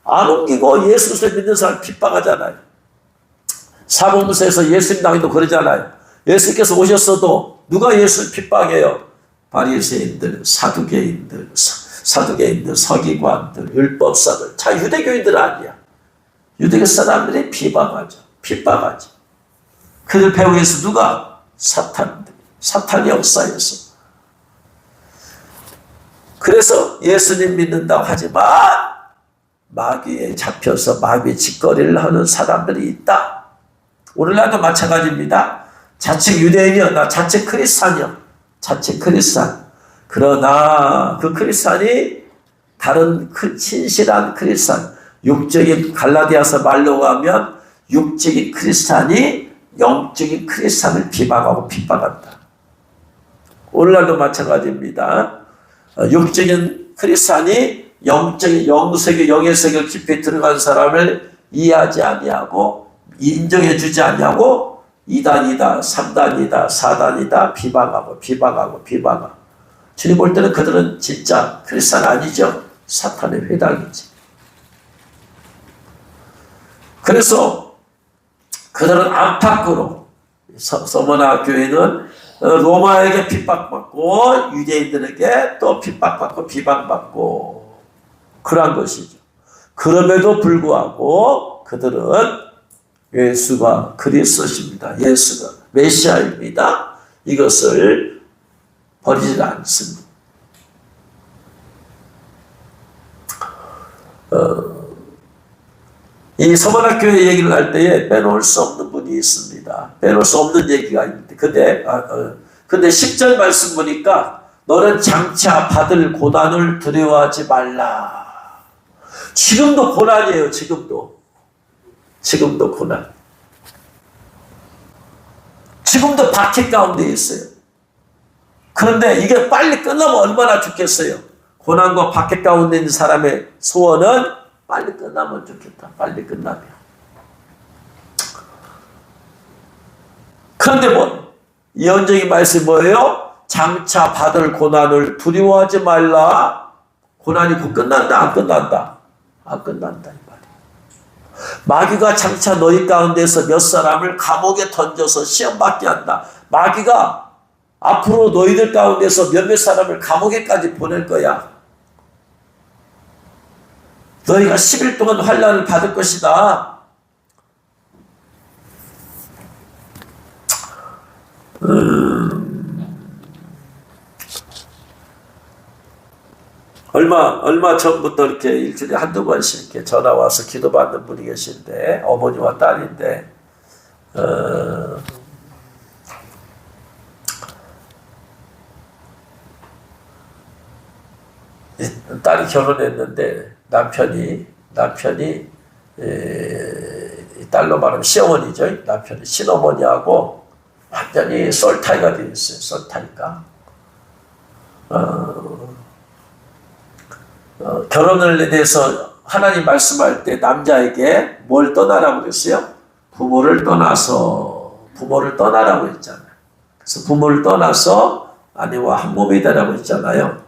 안 옮기고 예수 그리스도를 믿는 사람 핍박하잖아요. 사복음서에서 예수님 당에도 그러잖아요. 예수께서 오셨어도 누가 예수를 핍박해요? 바리새인들, 사두개인들, 서기관들, 율법사들. 자, 유대교인들 아니야. 유대교 사람들이 비방하죠. 핍박하죠. 그들 배후에서 누가? 사탄의 역사에서. 그래서 예수님 믿는다고 하지만 마귀에 잡혀서 마귀 짓거리를 하는 사람들이 있다. 오늘날도 마찬가지입니다. 자칭 유대인이었나 자칭 크리스찬이요. 자칭 크리스찬. 그러나 그 크리스찬이 다른 신실한 크리스찬, 육적인 갈라디아서 말로 가면 육적인 크리스찬이 영적인 크리스찬을 비방하고 핍박한다. 오늘날도 마찬가지입니다. 육적인 크리스찬이 영적인 영의 세계를 깊이 들어간 사람을 이해하지 아니하고 인정해 주지 않냐고 2단이다, 3단이다, 4단이다, 비방하고 비방하고 비방하고. 주님 볼 때는 그들은 진짜 크리스찬 아니죠. 사탄의 회당이지. 그래서 그들은 안팎으로 서머나 교회는 로마에게 핍박받고 유대인들에게 또 핍박받고 비방받고 그러한 것이죠. 그럼에도 불구하고 그들은 예수가 그리스도십니다. 예수가 메시아입니다. 이것을 버리지 않습니다. 이 서머나 교회 얘기를 할 때에 빼놓을 수 없는 분이 있습니다. 빼놓을 수 없는 얘기가 있는데 근데 10절 말씀 보니까 너는 장차 받을 고난을 두려워하지 말라. 지금도 고난이에요. 지금도 고난. 지금도 박해 가운데 있어요. 그런데 이게 빨리 끝나면 얼마나 좋겠어요. 고난과 박해 가운데 있는 사람의 소원은 빨리 끝나면 좋겠다. 빨리 끝나면. 그런데 예언적인 말씀이 뭐예요? 장차 받을 고난을 두려워하지 말라. 고난이 곧 끝난다. 안 끝난다. 안 끝난다. 이 말이에요. 마귀가 장차 너희 가운데서 몇 사람을 감옥에 던져서 시험받게 한다. 마귀가 앞으로 너희들 가운데서 몇몇 사람을 감옥에까지 보낼 거야. 너희가 10일 동안 환난을 받을 것이다. 얼마 전부터 이렇게 일주일에 한두 번씩 이렇게 전화 와서 기도받는 분이 계신데, 어머니와 딸인데, 딸이 결혼했는데, 남편이 딸로 말하면 시어머니죠. 남편이 신어머니하고 완전히 솔타이가 되어 있어요. 솔타이가. 결혼을 대해서 하나님 말씀할 때 남자에게 뭘 떠나라고 그랬어요? 부모를 떠나라고 했잖아요. 그래서 부모를 떠나서 아내와 한 몸이 되라고 했잖아요.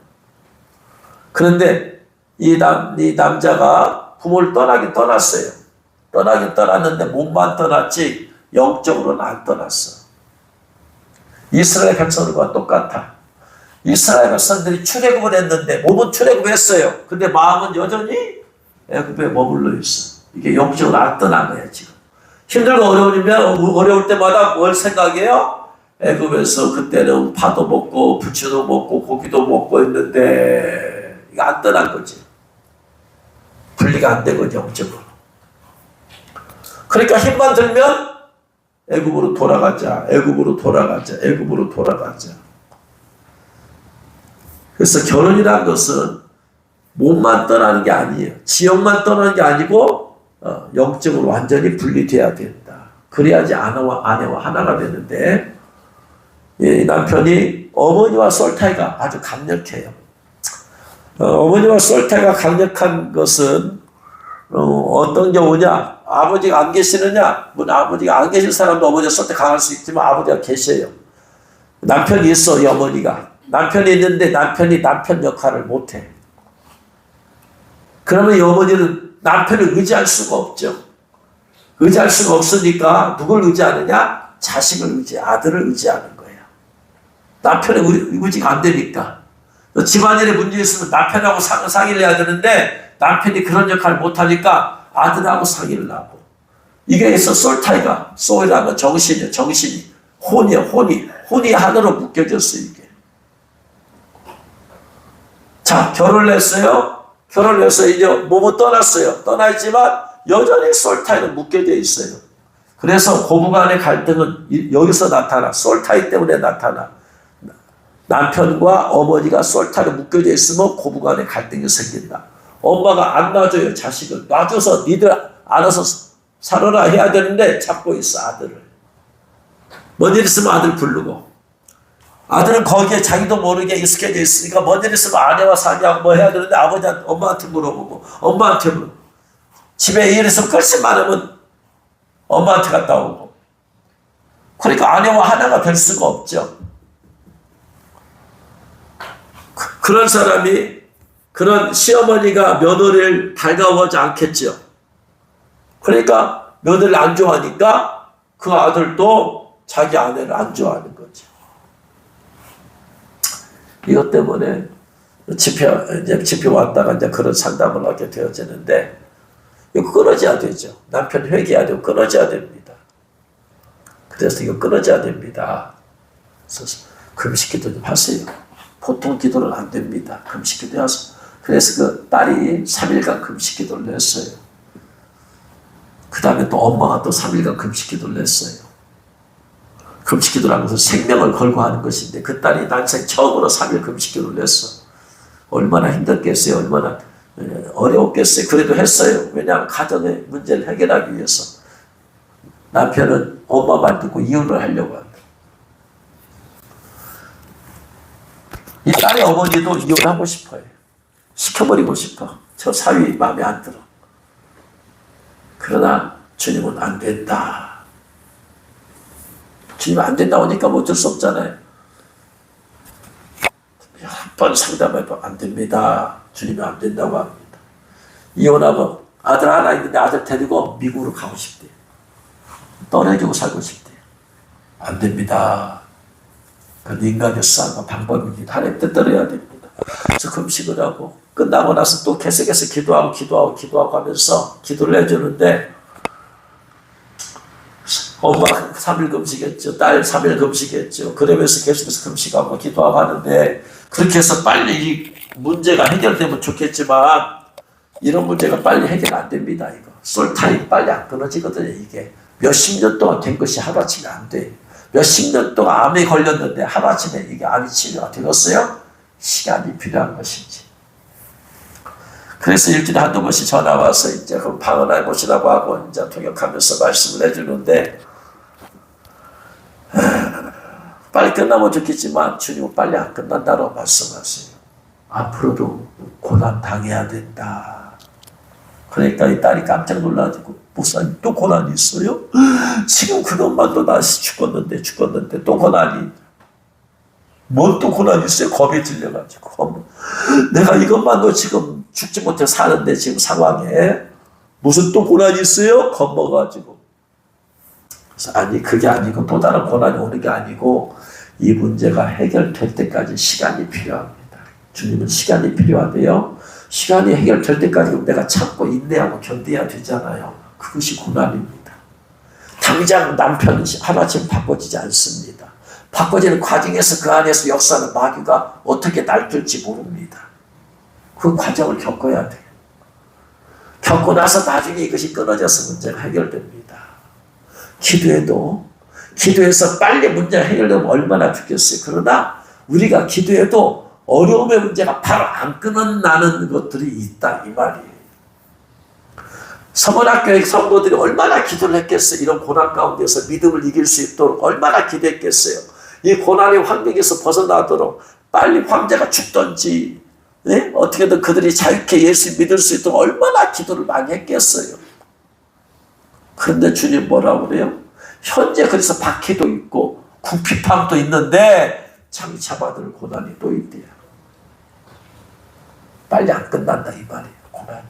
그런데 이 남자가 부모를 떠나긴 떠났어요. 떠나긴 떠났는데 몸만 떠났지 영적으로는 안 떠났어. 이스라엘 백성들과 똑같아. 이스라엘 백성들이 출애굽을 했는데 몸은 출애굽했어요. 근데 마음은 여전히 애굽에 머물러 있어. 이게 영적으로 안 떠난 거야 지금. 힘들고 어려울 때마다 뭘 생각해요? 애굽에서 그때는 파도 먹고 부추도 먹고 고기도 먹고 했는데 이게 안 떠난 거지. 분리가 안 되고 영적으로. 그러니까 힘만 들면 애굽으로 돌아가자. 그래서 결혼이라는 것은 몸만 떠나는 게 아니에요. 지역만 떠나는 게 아니고 영적으로 완전히 분리돼야 된다. 그래야지 아내와 하나가 되는데 이 남편이 어머니와 솔타이가 아주 강력해요. 어머니와 솔타이가 강력한 것은 어떤 경우냐? 아버지가 안 계시느냐? 아버지가 안 계신 사람도 어머니와 솔타이 강할 수 있지만 아버지가 계셔요. 남편이 있어, 이 어머니가. 남편이 있는데 남편이 남편 역할을 못해. 그러면 이 어머니는 남편을 의지할 수가 없죠. 의지할 수가 없으니까 누굴 의지하느냐? 자식을 아들을 의지하는 거예요. 남편의 의지가 안 되니까. 집안일에 문제 있으면 남편하고 상의를 해야 되는데 남편이 그런 역할을 못하니까 아들하고 상의를 하고. 이게 있어 솔타이가. 소이라는 정신이에요. 혼이 하나로 묶여졌어 이게. 자, 결혼을 했어요. 이제 몸은 떠났어요. 떠나있지만 여전히 솔타이는 묶여져 있어요. 그래서 고부간의 갈등은 여기서 나타나. 솔타이 때문에 나타나. 남편과 어머니가 솔타이로 묶여져 있으면 고부간의 갈등이 생긴다. 엄마가 안 놔줘요. 자식을. 놔줘서 니들 알아서 살아라 해야 되는데 잡고 있어 아들을. 뭔 일 있으면 아들 부르고. 아들은 거기에 자기도 모르게 익숙해져 있으니까 뭔 일 있으면 아내와 사냐고 뭐 해야 되는데 엄마한테 물어보고 엄마한테 물어보고 집에 일 있으면 훨씬 많으면 엄마한테 갔다 오고 그러니까 아내와 하나가 될 수가 없죠. 그런 사람이, 그런 시어머니가 며느리를 달가워하지 않겠죠. 그러니까 며느리를 안 좋아하니까 그 아들도 자기 아내를 안 좋아하는 거죠. 이것 때문에 집회 왔다가 이제 그런 상담을 하게 되어지는데, 이거 끊어져야 되죠. 남편 회개해야 되고 끊어져야 됩니다. 그래서 이거 끊어져야 됩니다. 그래서 금식기도 좀 하세요. 보통 기도는 안 됩니다. 금식기도 하세요. 그래서 그 딸이 3일간 금식기도를 냈어요. 그 다음에 또 엄마가 또 3일간 금식기도를 냈어요. 금식기도라는 것은 생명을 걸고 하는 것인데, 그 딸이 난생 처음으로 3일 금식기도를 냈어. 얼마나 힘들겠어요. 얼마나 어려웠겠어요. 그래도 했어요. 왜냐하면 가정의 문제를 해결하기 위해서. 남편은 엄마 말 듣고 이혼을 하려고 한다. 이 딸의 어머니도 이혼하고 싶어요. 시켜버리고 싶어. 저 사위 마음에 안 들어. 그러나 주님은 안 된다. 주님은 안 된다고 하니까 뭐 어쩔 수 없잖아요. 한 번 상담해도 안 됩니다. 주님이 안 된다고 합니다. 이혼하고 아들 하나 있는데 아들 데리고 미국으로 가고 싶대요. 떠나주고 살고 싶대요. 안 됩니다. 그건 인간의 싸움과 방법입니다. 하나님 뜻대로 해야 됩니다. 그래서 금식을 하고 끝나고 나서 또 계속해서 기도하고 하면서 기도를 해주는데, 엄마 3일 금식했죠. 딸 3일 금식했죠. 그러면서 계속해서 금식하고 기도하고 하는데, 그렇게 해서 빨리 이 문제가 해결되면 좋겠지만 이런 문제가 빨리 해결 안 됩니다. 이거 솔타임 빨리 안 끊어지거든요. 이게 몇십 년 동안 된 것이 하루아침에 안 돼. 몇십 년 동안 암에 걸렸는데 하루아침에 이게 암이 치료가 되었어요? 시간이 필요한 것이지. 그래서 일주일에 한두 번씩 전화 와서 이제 그 방언해 보시라고 하고 이제 통역하면서 말씀을 해주는데, 빨리 끝나면 좋겠지만 주님은 빨리 안 끝난다고 말씀하세요. 앞으로도 고난 당해야 된다. 그러니까 이 딸이 깜짝 놀라가지고, 목사님 또 고난이 있어요? 지금 그것만도 나 죽었는데 또 고난이, 뭔 또 고난이 있어요? 겁이 들려가지고, 내가 이것만도 지금 죽지 못해 사는데 지금 상황에 무슨 또 고난이 있어요? 겁먹어가지고. 그래서 아니, 그게 아니고 또 다른 고난이 오는 게 아니고 이 문제가 해결될 때까지 시간이 필요합니다. 주님은 시간이 필요하대요. 시간이 해결될 때까지 내가 참고 인내하고 견뎌야 되잖아요. 그것이 고난입니다. 당장 남편은 하루아침에 바꿔지지 않습니다. 바꿔지는 과정에서 그 안에서 역사는 마귀가 어떻게 날뛸지 모릅니다. 그 과정을 겪어야 돼요. 겪고 나서 나중에 이것이 끊어져서 문제가 해결됩니다. 기도해서 빨리 문제가 해결되면 얼마나 좋겠어요. 그러나 우리가 기도해도 어려움의 문제가 바로 안 끝나는 것들이 있다, 이 말이에요. 서문학교의 성도들이 얼마나 기도를 했겠어요. 이런 고난 가운데서 믿음을 이길 수 있도록 얼마나 기도했겠어요. 이 고난의 환경에서 벗어나도록 빨리 황제가 죽든지, 네? 어떻게든 그들이 자유케 예수 믿을 수 있도록 얼마나 기도를 많이 했겠어요. 그런데 주님 뭐라고 그래요? 현재 그래서 박해도 있고 궁핍함도 있는데 장차받을 고난이 또 있대요. 빨리 안 끝난다, 이 말이에요. 고난이.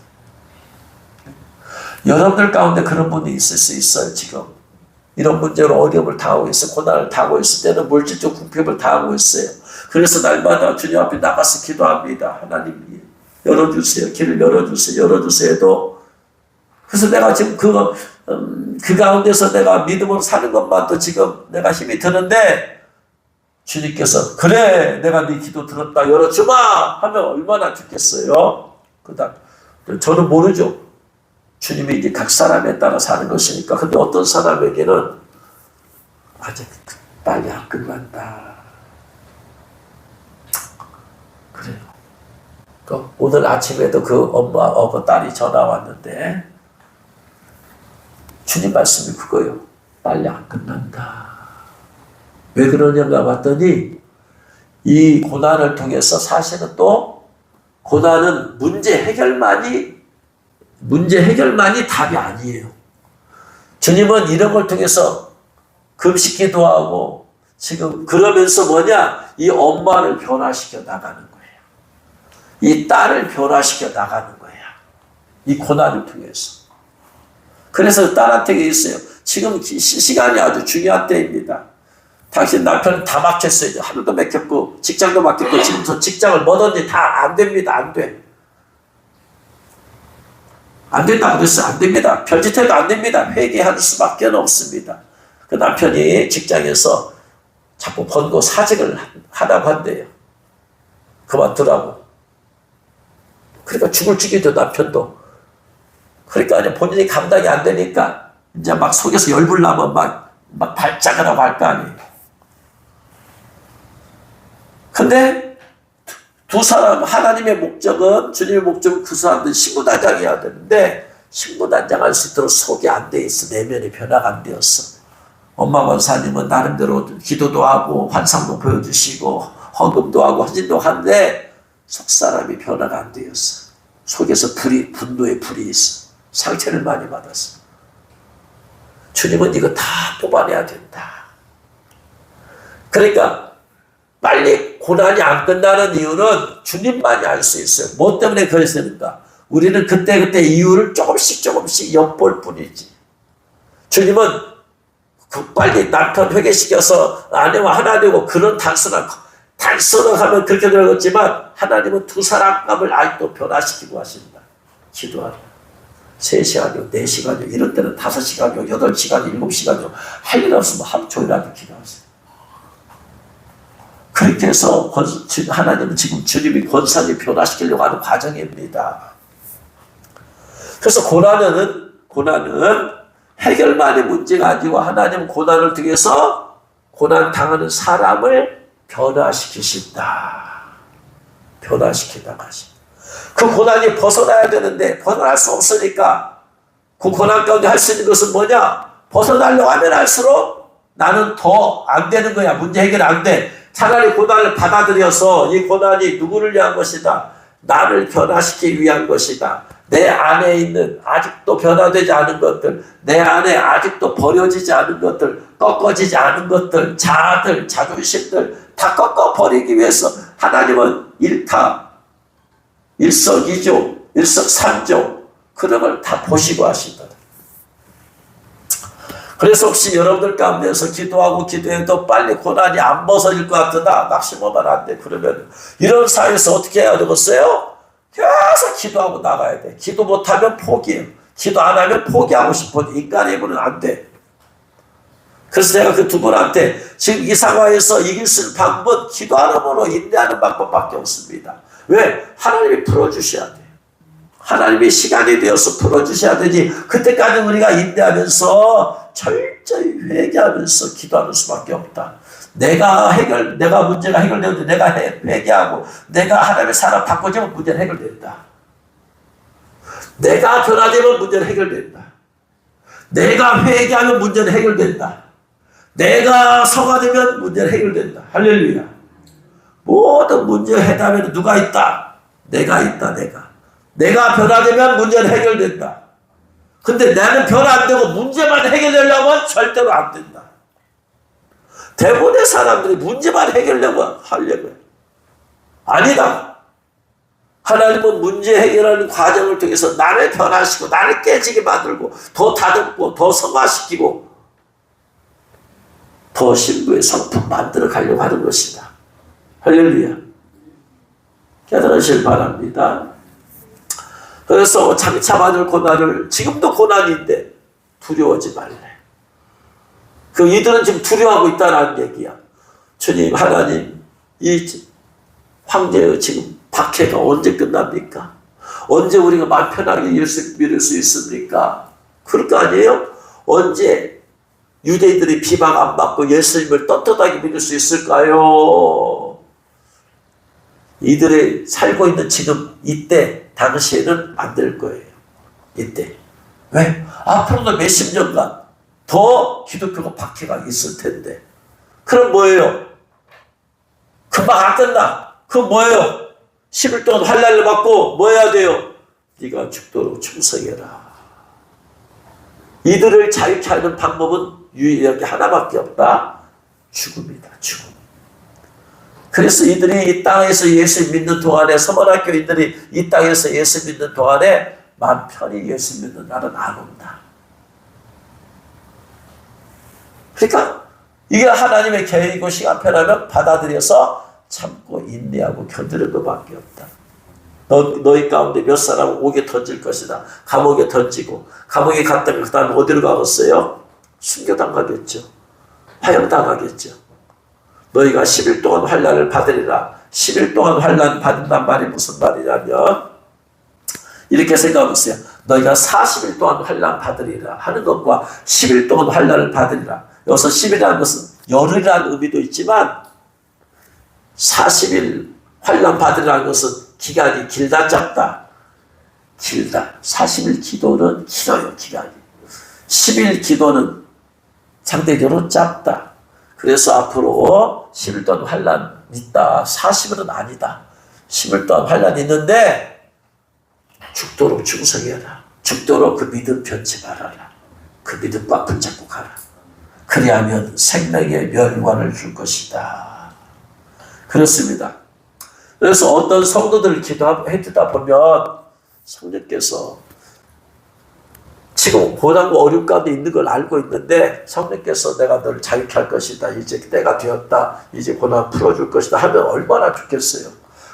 여러분들 가운데 그런 분이 있을 수 있어요. 지금 이런 문제로 어려움을 당하고 있어요. 고난을 당하고 있을 때는 물질적 궁핍을 당하고 있어요. 그래서 날마다 주님 앞에 나가서 기도합니다. 하나님 열어주세요. 길을 열어주세요. 해도, 그래서 내가 지금 그 가운데서 내가 믿음으로 사는 것만도 지금 내가 힘이 드는데, 주님께서 그래 내가 네 기도 들었다 열어주마 하면 얼마나 좋겠어요. 그다음 저는 모르죠. 주님이 이제 각 사람에 따라 사는 것이니까. 근데 어떤 사람에게는 아직 빨리 안 끝난다. 그래요. 오늘 아침에도 그 엄마, 그 딸이 전화 왔는데 주님 말씀이 그거예요. 빨리 안 끝난다. 왜 그러냐가 봤더니 이 고난을 통해서 사실은 또 고난은 문제 해결만이 답이 아니에요. 주님은 이런 걸 통해서 금식 기도하고 지금 그러면서 뭐냐? 이 엄마를 변화시켜 나가는 거예요. 이 딸을 변화시켜 나가는 거야. 이 고난을 통해서. 그래서 딸한테 있어요. 지금 시간이 아주 중요한 때입니다. 당신 남편은 다 막혔어요. 하루도 막혔고 직장도 막혔고 지금 저 직장을 뭐든지 다 안 됩니다. 안 돼. 안 된다고 그랬어요. 안 됩니다. 별짓해도 안 됩니다. 회개할 수밖에 없습니다. 그 남편이 직장에서 자꾸 번고 사직을 하라고 한대요. 그만두라고. 그러니까 죽을 죽이죠, 남편도. 그러니까 이제 본인이 감당이 안 되니까 이제 막 속에서 열불 나면 막 발작을 하고 할 거 아니에요. 근데 두 사람, 하나님의 목적은, 주님의 목적은 그 사람들 신부단장해야 되는데, 신부단장할 수 있도록 속이 안 돼 있어. 내면이 변화가 안 되었어. 엄마 권사님은 나름대로 기도도 하고, 환상도 보여주시고, 헌금도 하고, 헌신도 하는데, 속사람이 변화가 안 되었어. 속에서 분노의 불이 있어. 상처를 많이 받았어. 주님은 이거 다 뽑아내야 된다. 그러니까, 빨리 고난이 안 끝나는 이유는 주님만이 알 수 있어요. 뭐 때문에 그랬습니까? 우리는 그때그때 이유를 조금씩 엿볼 뿐이지. 주님은 빨리 남편 회개시켜서 아내와 하나 되고 그런 단순하면 그렇게 들어갔지만 하나님은 두 사람감을 아직도 변화시키고 하신다. 기도하라. 3시간이요, 4시간이요, 이런 때는 5시간이요, 8시간이요, 7시간이요. 할 일 없으면 하루 종일하게 기도하세요. 그렇게 해서 하나님은 지금 주님이 권사님 변화시키려고 하는 과정입니다. 그래서 고난은 해결만의 문제가 아니고 하나님은 고난을 통해서 고난 당하는 사람을 변화시키신다. 변화시키다 가신다. 그 고난이 벗어나야 되는데 벗어날 수 없으니까 그 고난 가운데 할 수 있는 것은 뭐냐? 벗어나려고 하면 할수록 나는 더 안 되는 거야. 문제 해결 안 돼. 차라리 고난을 받아들여서 이 고난이 누구를 위한 것이다. 나를 변화시키기 위한 것이다. 내 안에 있는 아직도 변화되지 않은 것들, 내 안에 아직도 버려지지 않은 것들, 꺾어지지 않은 것들, 자아들, 자존심들 다 꺾어버리기 위해서 하나님은 일석이조, 일석삼조 그런 걸 다 보시고 하시다. 그래서 혹시 여러분들 가운데서 기도하고 기도해도 빨리 고난이 안 벗어질 것 같으나 낙심하면 안 돼. 그러면 이런 사회에서 어떻게 해야 되겠어요? 계속 기도하고 나가야 돼. 기도 못하면 포기해요. 기도 안 하면 포기하고 싶어. 인간의 힘으로는 안 돼. 그래서 제가 그 두 분한테 지금 이 상황에서 이길 수 있는 방법은 기도 안 함으로 인내하는 방법밖에 없습니다. 왜? 하나님이 풀어주셔야 돼요. 하나님이 시간이 되어서 풀어주셔야 되지. 그때까지 우리가 인내하면서 철저히 회개하면서 기도하는 수밖에 없다. 내가 문제가 해결되는데 내가 회개하고 내가 하나님의 사람 바꿔주면 문제는 해결된다. 내가 변화되면 문제는 해결된다. 내가 회개하면 문제는 해결된다. 내가 성화되면 문제는 해결된다. 할렐루야. 모든 문제 해답에는 누가 있다? 내가 있다. 내가 변화되면 문제는 해결된다. 근데 나는 변화 안 되고 문제만 해결되려면 절대로 안 된다. 대부분의 사람들이 문제만 하려고 해요. 아니다. 하나님은 문제 해결하는 과정을 통해서 나를 변화시키고 나를 깨지게 만들고 더 다듬고 더 성화시키고 더 신부의 성품 만들어 가려고 하는 것이다. 할렐루야. 깨달으실 바랍니다. 그래서 장차 받을 고난을 지금도 고난인데 두려워하지 말래. 이들은 지금 두려워하고 있다는 얘기야. 주님 하나님 이 황제의 지금 박해가 언제 끝납니까? 언제 우리가 마음 편하게 예수 믿을 수 있습니까? 그럴 거 아니에요? 언제 유대인들이 비방 안 받고 예수님을 떳떳하게 믿을 수 있을까요? 이들이 살고 있는 지금 이때 당시에는 안 될 거예요. 이때. 왜? 앞으로도 몇십 년간 더 기독교가 박해가 있을 텐데. 그럼 뭐예요? 금방 안 끝나. 그럼 뭐예요? 10일 동안 환난을 받고 뭐 해야 돼요? 네가 죽도록 충성해라. 이들을 자유케 하는 방법은 유일하게 하나밖에 없다. 죽음이다. 죽음. 그래서 이들이 이 땅에서 예수 믿는 동안에, 서머나교인들이 이 땅에서 예수 믿는 동안에 마음 편히 예수 믿는 날은 안 온다. 그러니까 이게 하나님의 계획이고 시간표라면 받아들여서 참고 인내하고 견디는 것밖에 없다. 너희 가운데 몇 사람은 옥에 던질 것이다. 감옥에 던지고, 감옥에 갔다가 그 다음에 어디로 가겠어요? 순교당하겠죠. 화형당하겠죠. 너희가 10일 동안 환난을 받으리라. 10일 동안 환난 받는단 말이 무슨 말이냐면 이렇게 생각해보세요. 너희가 40일 동안 환난 받으리라 하는 것과 10일 동안 환난을 받으리라. 여기서 10이라는 것은 열흘이라는 의미도 있지만 40일 환난 받으리라는 것은 기간이 길다 짧다. 길다. 40일 기도는 길어요. 기간이. 10일 기도는 상대적으로 짧다. 그래서 앞으로 10일 동안 환난 있다. 40일은 아니다. 10일 동안 환난 있는데 죽도록 충성해라. 죽도록 그 믿음 변치 말아라. 그 믿음 꽉 붙잡고 가라. 그리하면 생명의 멸관을 줄 것이다. 그렇습니다. 그래서 어떤 성도들을 기도해주다 보면 성령께서 지금 고난과 어려움 가운데 있는 걸 알고 있는데 성령께서 내가 너를 자유케 할 것이다. 이제 때가 되었다. 이제 고난 풀어줄 것이다 하면 얼마나 좋겠어요.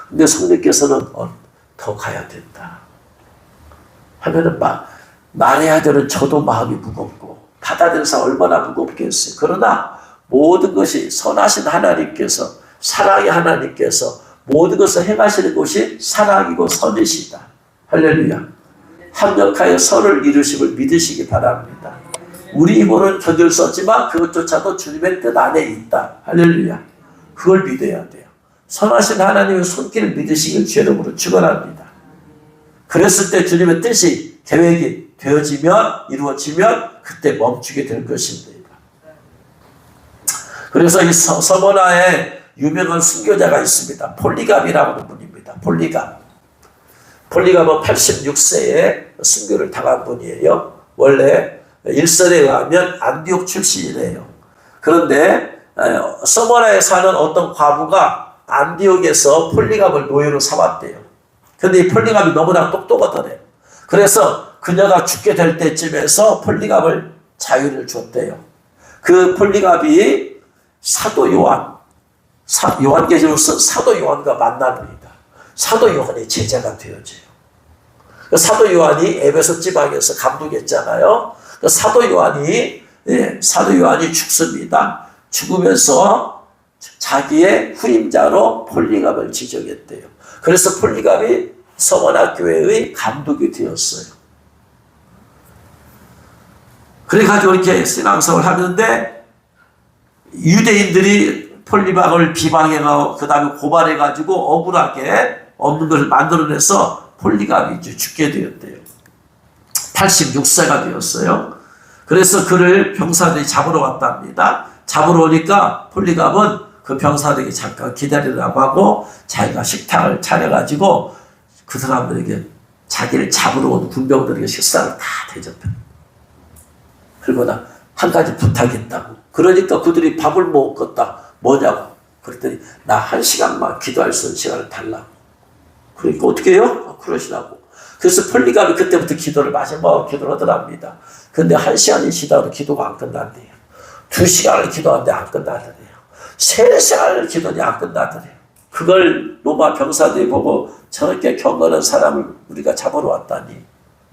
근데 성령께서는 더 가야 된다 하면은 말해야 되는 저도 마음이 무겁고 받아들일 사람 얼마나 무겁겠어요. 그러나 모든 것이 선하신 하나님께서, 사랑의 하나님께서 모든 것을 행하시는 것이 사랑이고 선이시다. 할렐루야. 합력하여 선을 이루심을 믿으시기 바랍니다. 우리 힘으로는 견딜 수 없지만 그것조차도 주님의 뜻 안에 있다. 할렐루야. 그걸 믿어야 돼요. 선하신 하나님의 손길을 믿으시길 주의 이름으로 축원합니다. 그랬을 때 주님의 뜻이, 계획이 되어지면, 이루어지면 그때 멈추게 될 것입니다. 그래서 이 서머나에 유명한 순교자가 있습니다. 폴리갑이라고 하는 분입니다. 폴리갑은 86세에 순교를 당한 분이에요. 원래 일설에 의하면 안디옥 출신이래요. 그런데 서머나에 사는 어떤 과부가 안디옥에서 폴리갑을 노예로 삼았대요. 그런데 이 폴리갑이 너무나 똑똑하더래요. 그래서 그녀가 죽게 될 때쯤에서 폴리갑을 자유를 줬대요. 그 폴리갑이 사도 요한계시록 사도 요한과 만납니다. 사도 요한이 제자가 되어져요. 사도 요한이 에베소 지방에서 감독했잖아요. 사도 요한이 죽습니다. 죽으면서 자기의 후임자로 폴리갑을 지정했대요. 그래서 폴리갑이 서머나 교회의 감독이 되었어요. 그래가지고 이렇게 신앙생활을 하는데 유대인들이 폴리갑을 비방해가고 그 다음에 고발해가지고 억울하게 없는 것을 만들어내서 폴리갑이 이제 죽게 되었대요. 86세가 되었어요. 그래서 그를 병사들이 잡으러 왔답니다. 잡으러 오니까 폴리갑은 그 병사들에게 잠깐 기다리라고 하고 자기가 식탁을 차려가지고 그 사람들에게 자기를 잡으러 온 군병들에게 식사를 다 대접해. 그리고 한 가지 부탁했다고. 그러니까 그들이 밥을 먹었다. 뭐냐고. 그랬더니 나 1시간만 기도할 수 있는 시간을 달라고. 그러니까 어떻게 해요? 그러시라고. 그래서 폴리갑이 그때부터 기도를 마지막으로 기도를 하더랍니다. 근데 1시간이 지나도 기도가 안 끝난대요. 2시간을 기도하는데 안 끝나더래요. 3시간을 기도하는데 안 끝나더래요. 그걸 로마 병사들이 보고 저렇게 경건한 사람을 우리가 잡으러 왔다니.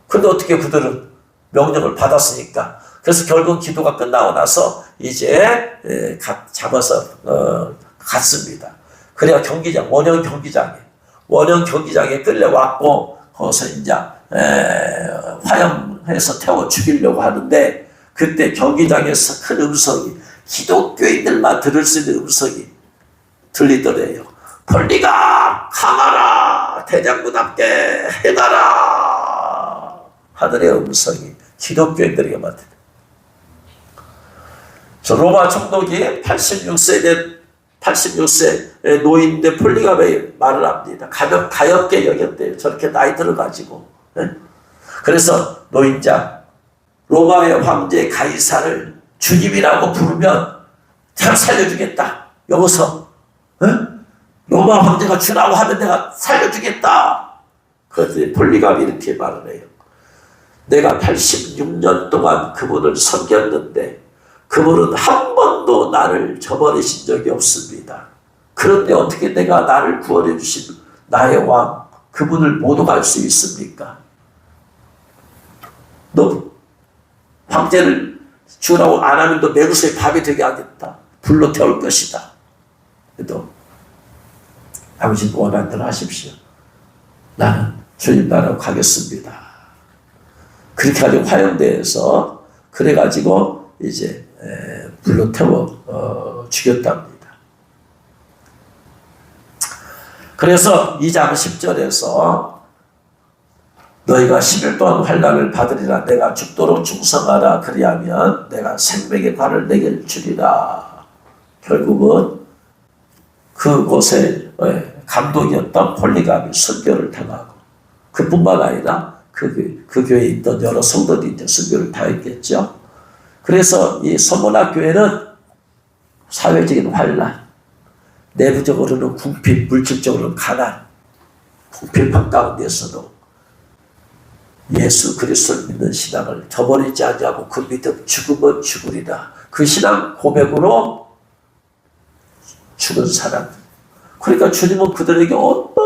근데 어떻게 그들은 명령을 받았으니까. 그래서 결국 기도가 끝나고 나서 이제 잡아서 갔습니다. 그래야 원형 경기장에 끌려왔고 거기서 이제 화형해서 태워 죽이려고 하는데 그때 경기장에서 큰 음성이, 기독교인들만 들을 수 있는 음성이 들리더래요. 폴리갑 강하라, 대장부답게 해가라 하늘의 음성이 기독교인들에게만 들려요. 로마 총독이 86세 노인인데 폴리갑의 말을 합니다. 가볍게 여겼대요. 저렇게 나이 들어가지고. 그래서 노인장, 로마의 황제 가이사를 주님이라고 부르면 내가 살려주겠다. 여기서 로마 황제가 주라고 하면 내가 살려주겠다. 그런데 폴리갑이 이렇게 말을 해요. 내가 86년 동안 그분을 섬겼는데 그분은 한 번도 나를 저버리신 적이 없습니다. 그런데 어떻게 내가 나를 구원해 주신 나의 왕 그분을 못 오갈 수 있습니까? 너 황제를 주라고 안 하면 너 메루소의 밥이 되게 하겠다. 불로 태울 것이다. 그래도 당신 원하는 대로 하십시오. 나는 주님 나라로 가겠습니다. 그렇게 가지고 화형대에서 그래가지고 이제 불로 태워 죽였답니다. 그래서 2장 10절에서 너희가 10일 동안 환난을 받으리라. 내가 죽도록 충성하라. 그리하면 내가 생명의 관을 내게 주리라. 결국은 그곳에 감독이었던 폴리갑이 순교를 당하고 그뿐만 아니라 그 교회에 있던 여러 성도들이 이제 순교를 당했겠죠. 그래서 이 서문학 교회는 사회적인 환난, 내부적으로는 궁핍, 물질적으로는 가난, 궁핍한 가운데서도 예수 그리스도를 믿는 신앙을 저버리지 않냐고 그 믿음 죽으면 죽으리라. 그 신앙 고백으로 죽은 사람. 그러니까 주님은 그들에게 어떤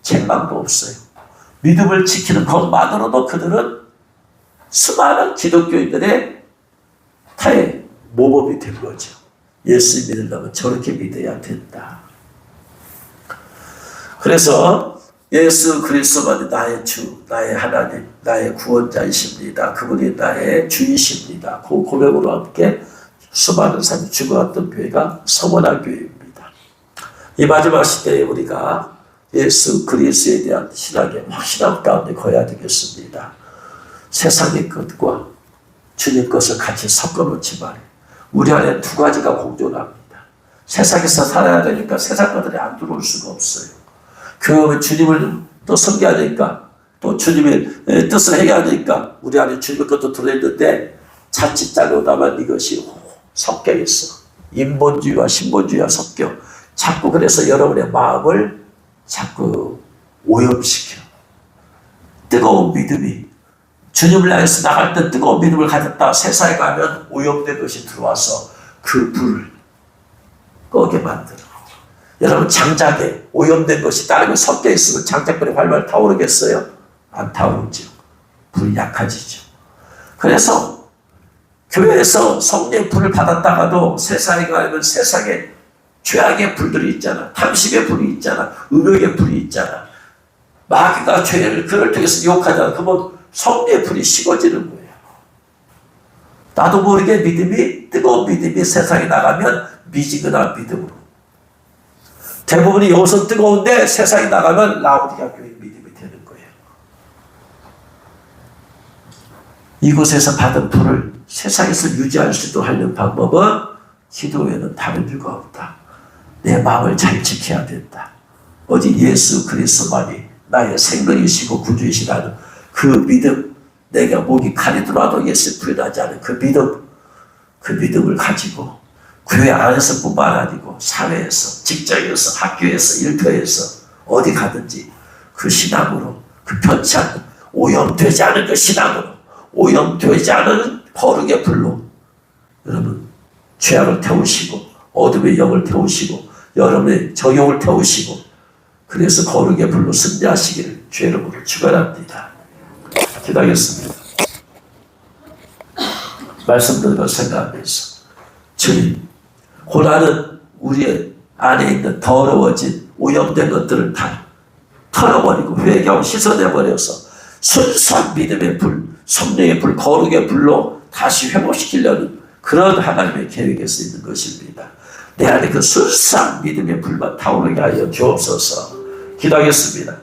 책망도 없어요. 믿음을 지키는 것만으로도 그들은 수많은 기독교인들의 타의 모범이 된 거죠. 예수 믿으려면 저렇게 믿어야 된다. 그래서 예수 그리스도만이 나의 주, 나의 하나님, 나의 구원자이십니다. 그분이 나의 주이십니다. 그 고백으로 함께 수많은 사람이 죽어갔던 교회가 서문학 교회입니다. 이 마지막 시대에 우리가 예수 그리스도에 대한 신앙의 확실함 가운데 거해야 되겠습니다. 세상의 것과 주님 것을 같이 섞어놓지 말아요. 우리 안에 두 가지가 공존합니다. 세상에서 살아야 되니까 세상 것들이 안 들어올 수가 없어요. 그러면 주님을 또 섬겨야 되니까 또 주님의 뜻을 해야 되니까 우리 안에 주님의 것도 들어있는데 자칫 잘못하면 이것이 섞여 있어. 인본주의와 신본주의와 섞여. 자꾸 그래서 여러분의 마음을 자꾸 오염시켜. 뜨거운 믿음이 주님을 향해서 나갈 때 뜨거운 믿음을 가졌다 세상에 가면 오염된 것이 들어와서 그 불을 꺼게 만들어. 여러분 장작에 오염된 것이 다른 게 섞여 있으면 장작불이 활발 타오르겠어요? 안 타오르죠. 불이 약해지죠. 그래서 교회에서 성령의 불을 받았다가도 세상에 가면 세상에 죄악의 불들이 있잖아. 탐심의 불이 있잖아. 음욕의 불이 있잖아. 마귀가 죄를 그를 통해서 유혹하잖아. 그러면 성령의 불이 식어지는 거예요. 나도 모르게 믿음이 뜨거운 믿음이 세상에 나가면 미지근한 믿음으로. 대부분이 여기서 뜨거운데 세상에 나가면 라오디가 교회 믿음이 되는 거예요. 이곳에서 받은 불을 세상에서 유지할 수 있도록 하는 방법은 기도에는 다른 이유가 없다. 내 마음을 잘 지켜야 된다. 오직 예수 그리스도만이 나의 생명이시고 구주이시라는 그 믿음, 내가 목이 칼이 들어와도 예수 부인하지 않은 그 믿음을 가지고 교회 안에서 뿐만 아니고 사회에서, 직장에서, 학교에서, 일터에서 어디 가든지 그 신앙으로, 그 편치 않은, 오염되지 않은 그 신앙으로, 오염되지 않은 거룩의 불로 여러분 죄악을 태우시고 어둠의 영을 태우시고 여러분의 정욕을 태우시고 그래서 거룩의 불로 승리하시기를 주의 이름으로 축원합니다. 기도하겠습니다. 말씀 듣는 걸 생각하면서 주님, 고난은 우리 안에 있는 더러워진 오염된 것들을 다 털어버리고 회개하고 씻어내버려서 순수한 믿음의 불, 성령의 불, 거룩의 불로 다시 회복시키려는 그런 하나님의 계획에서 있는 것입니다. 내 안에 그 순수한 믿음의 불만 타오르게 하여 주옵소서. 기도하겠습니다.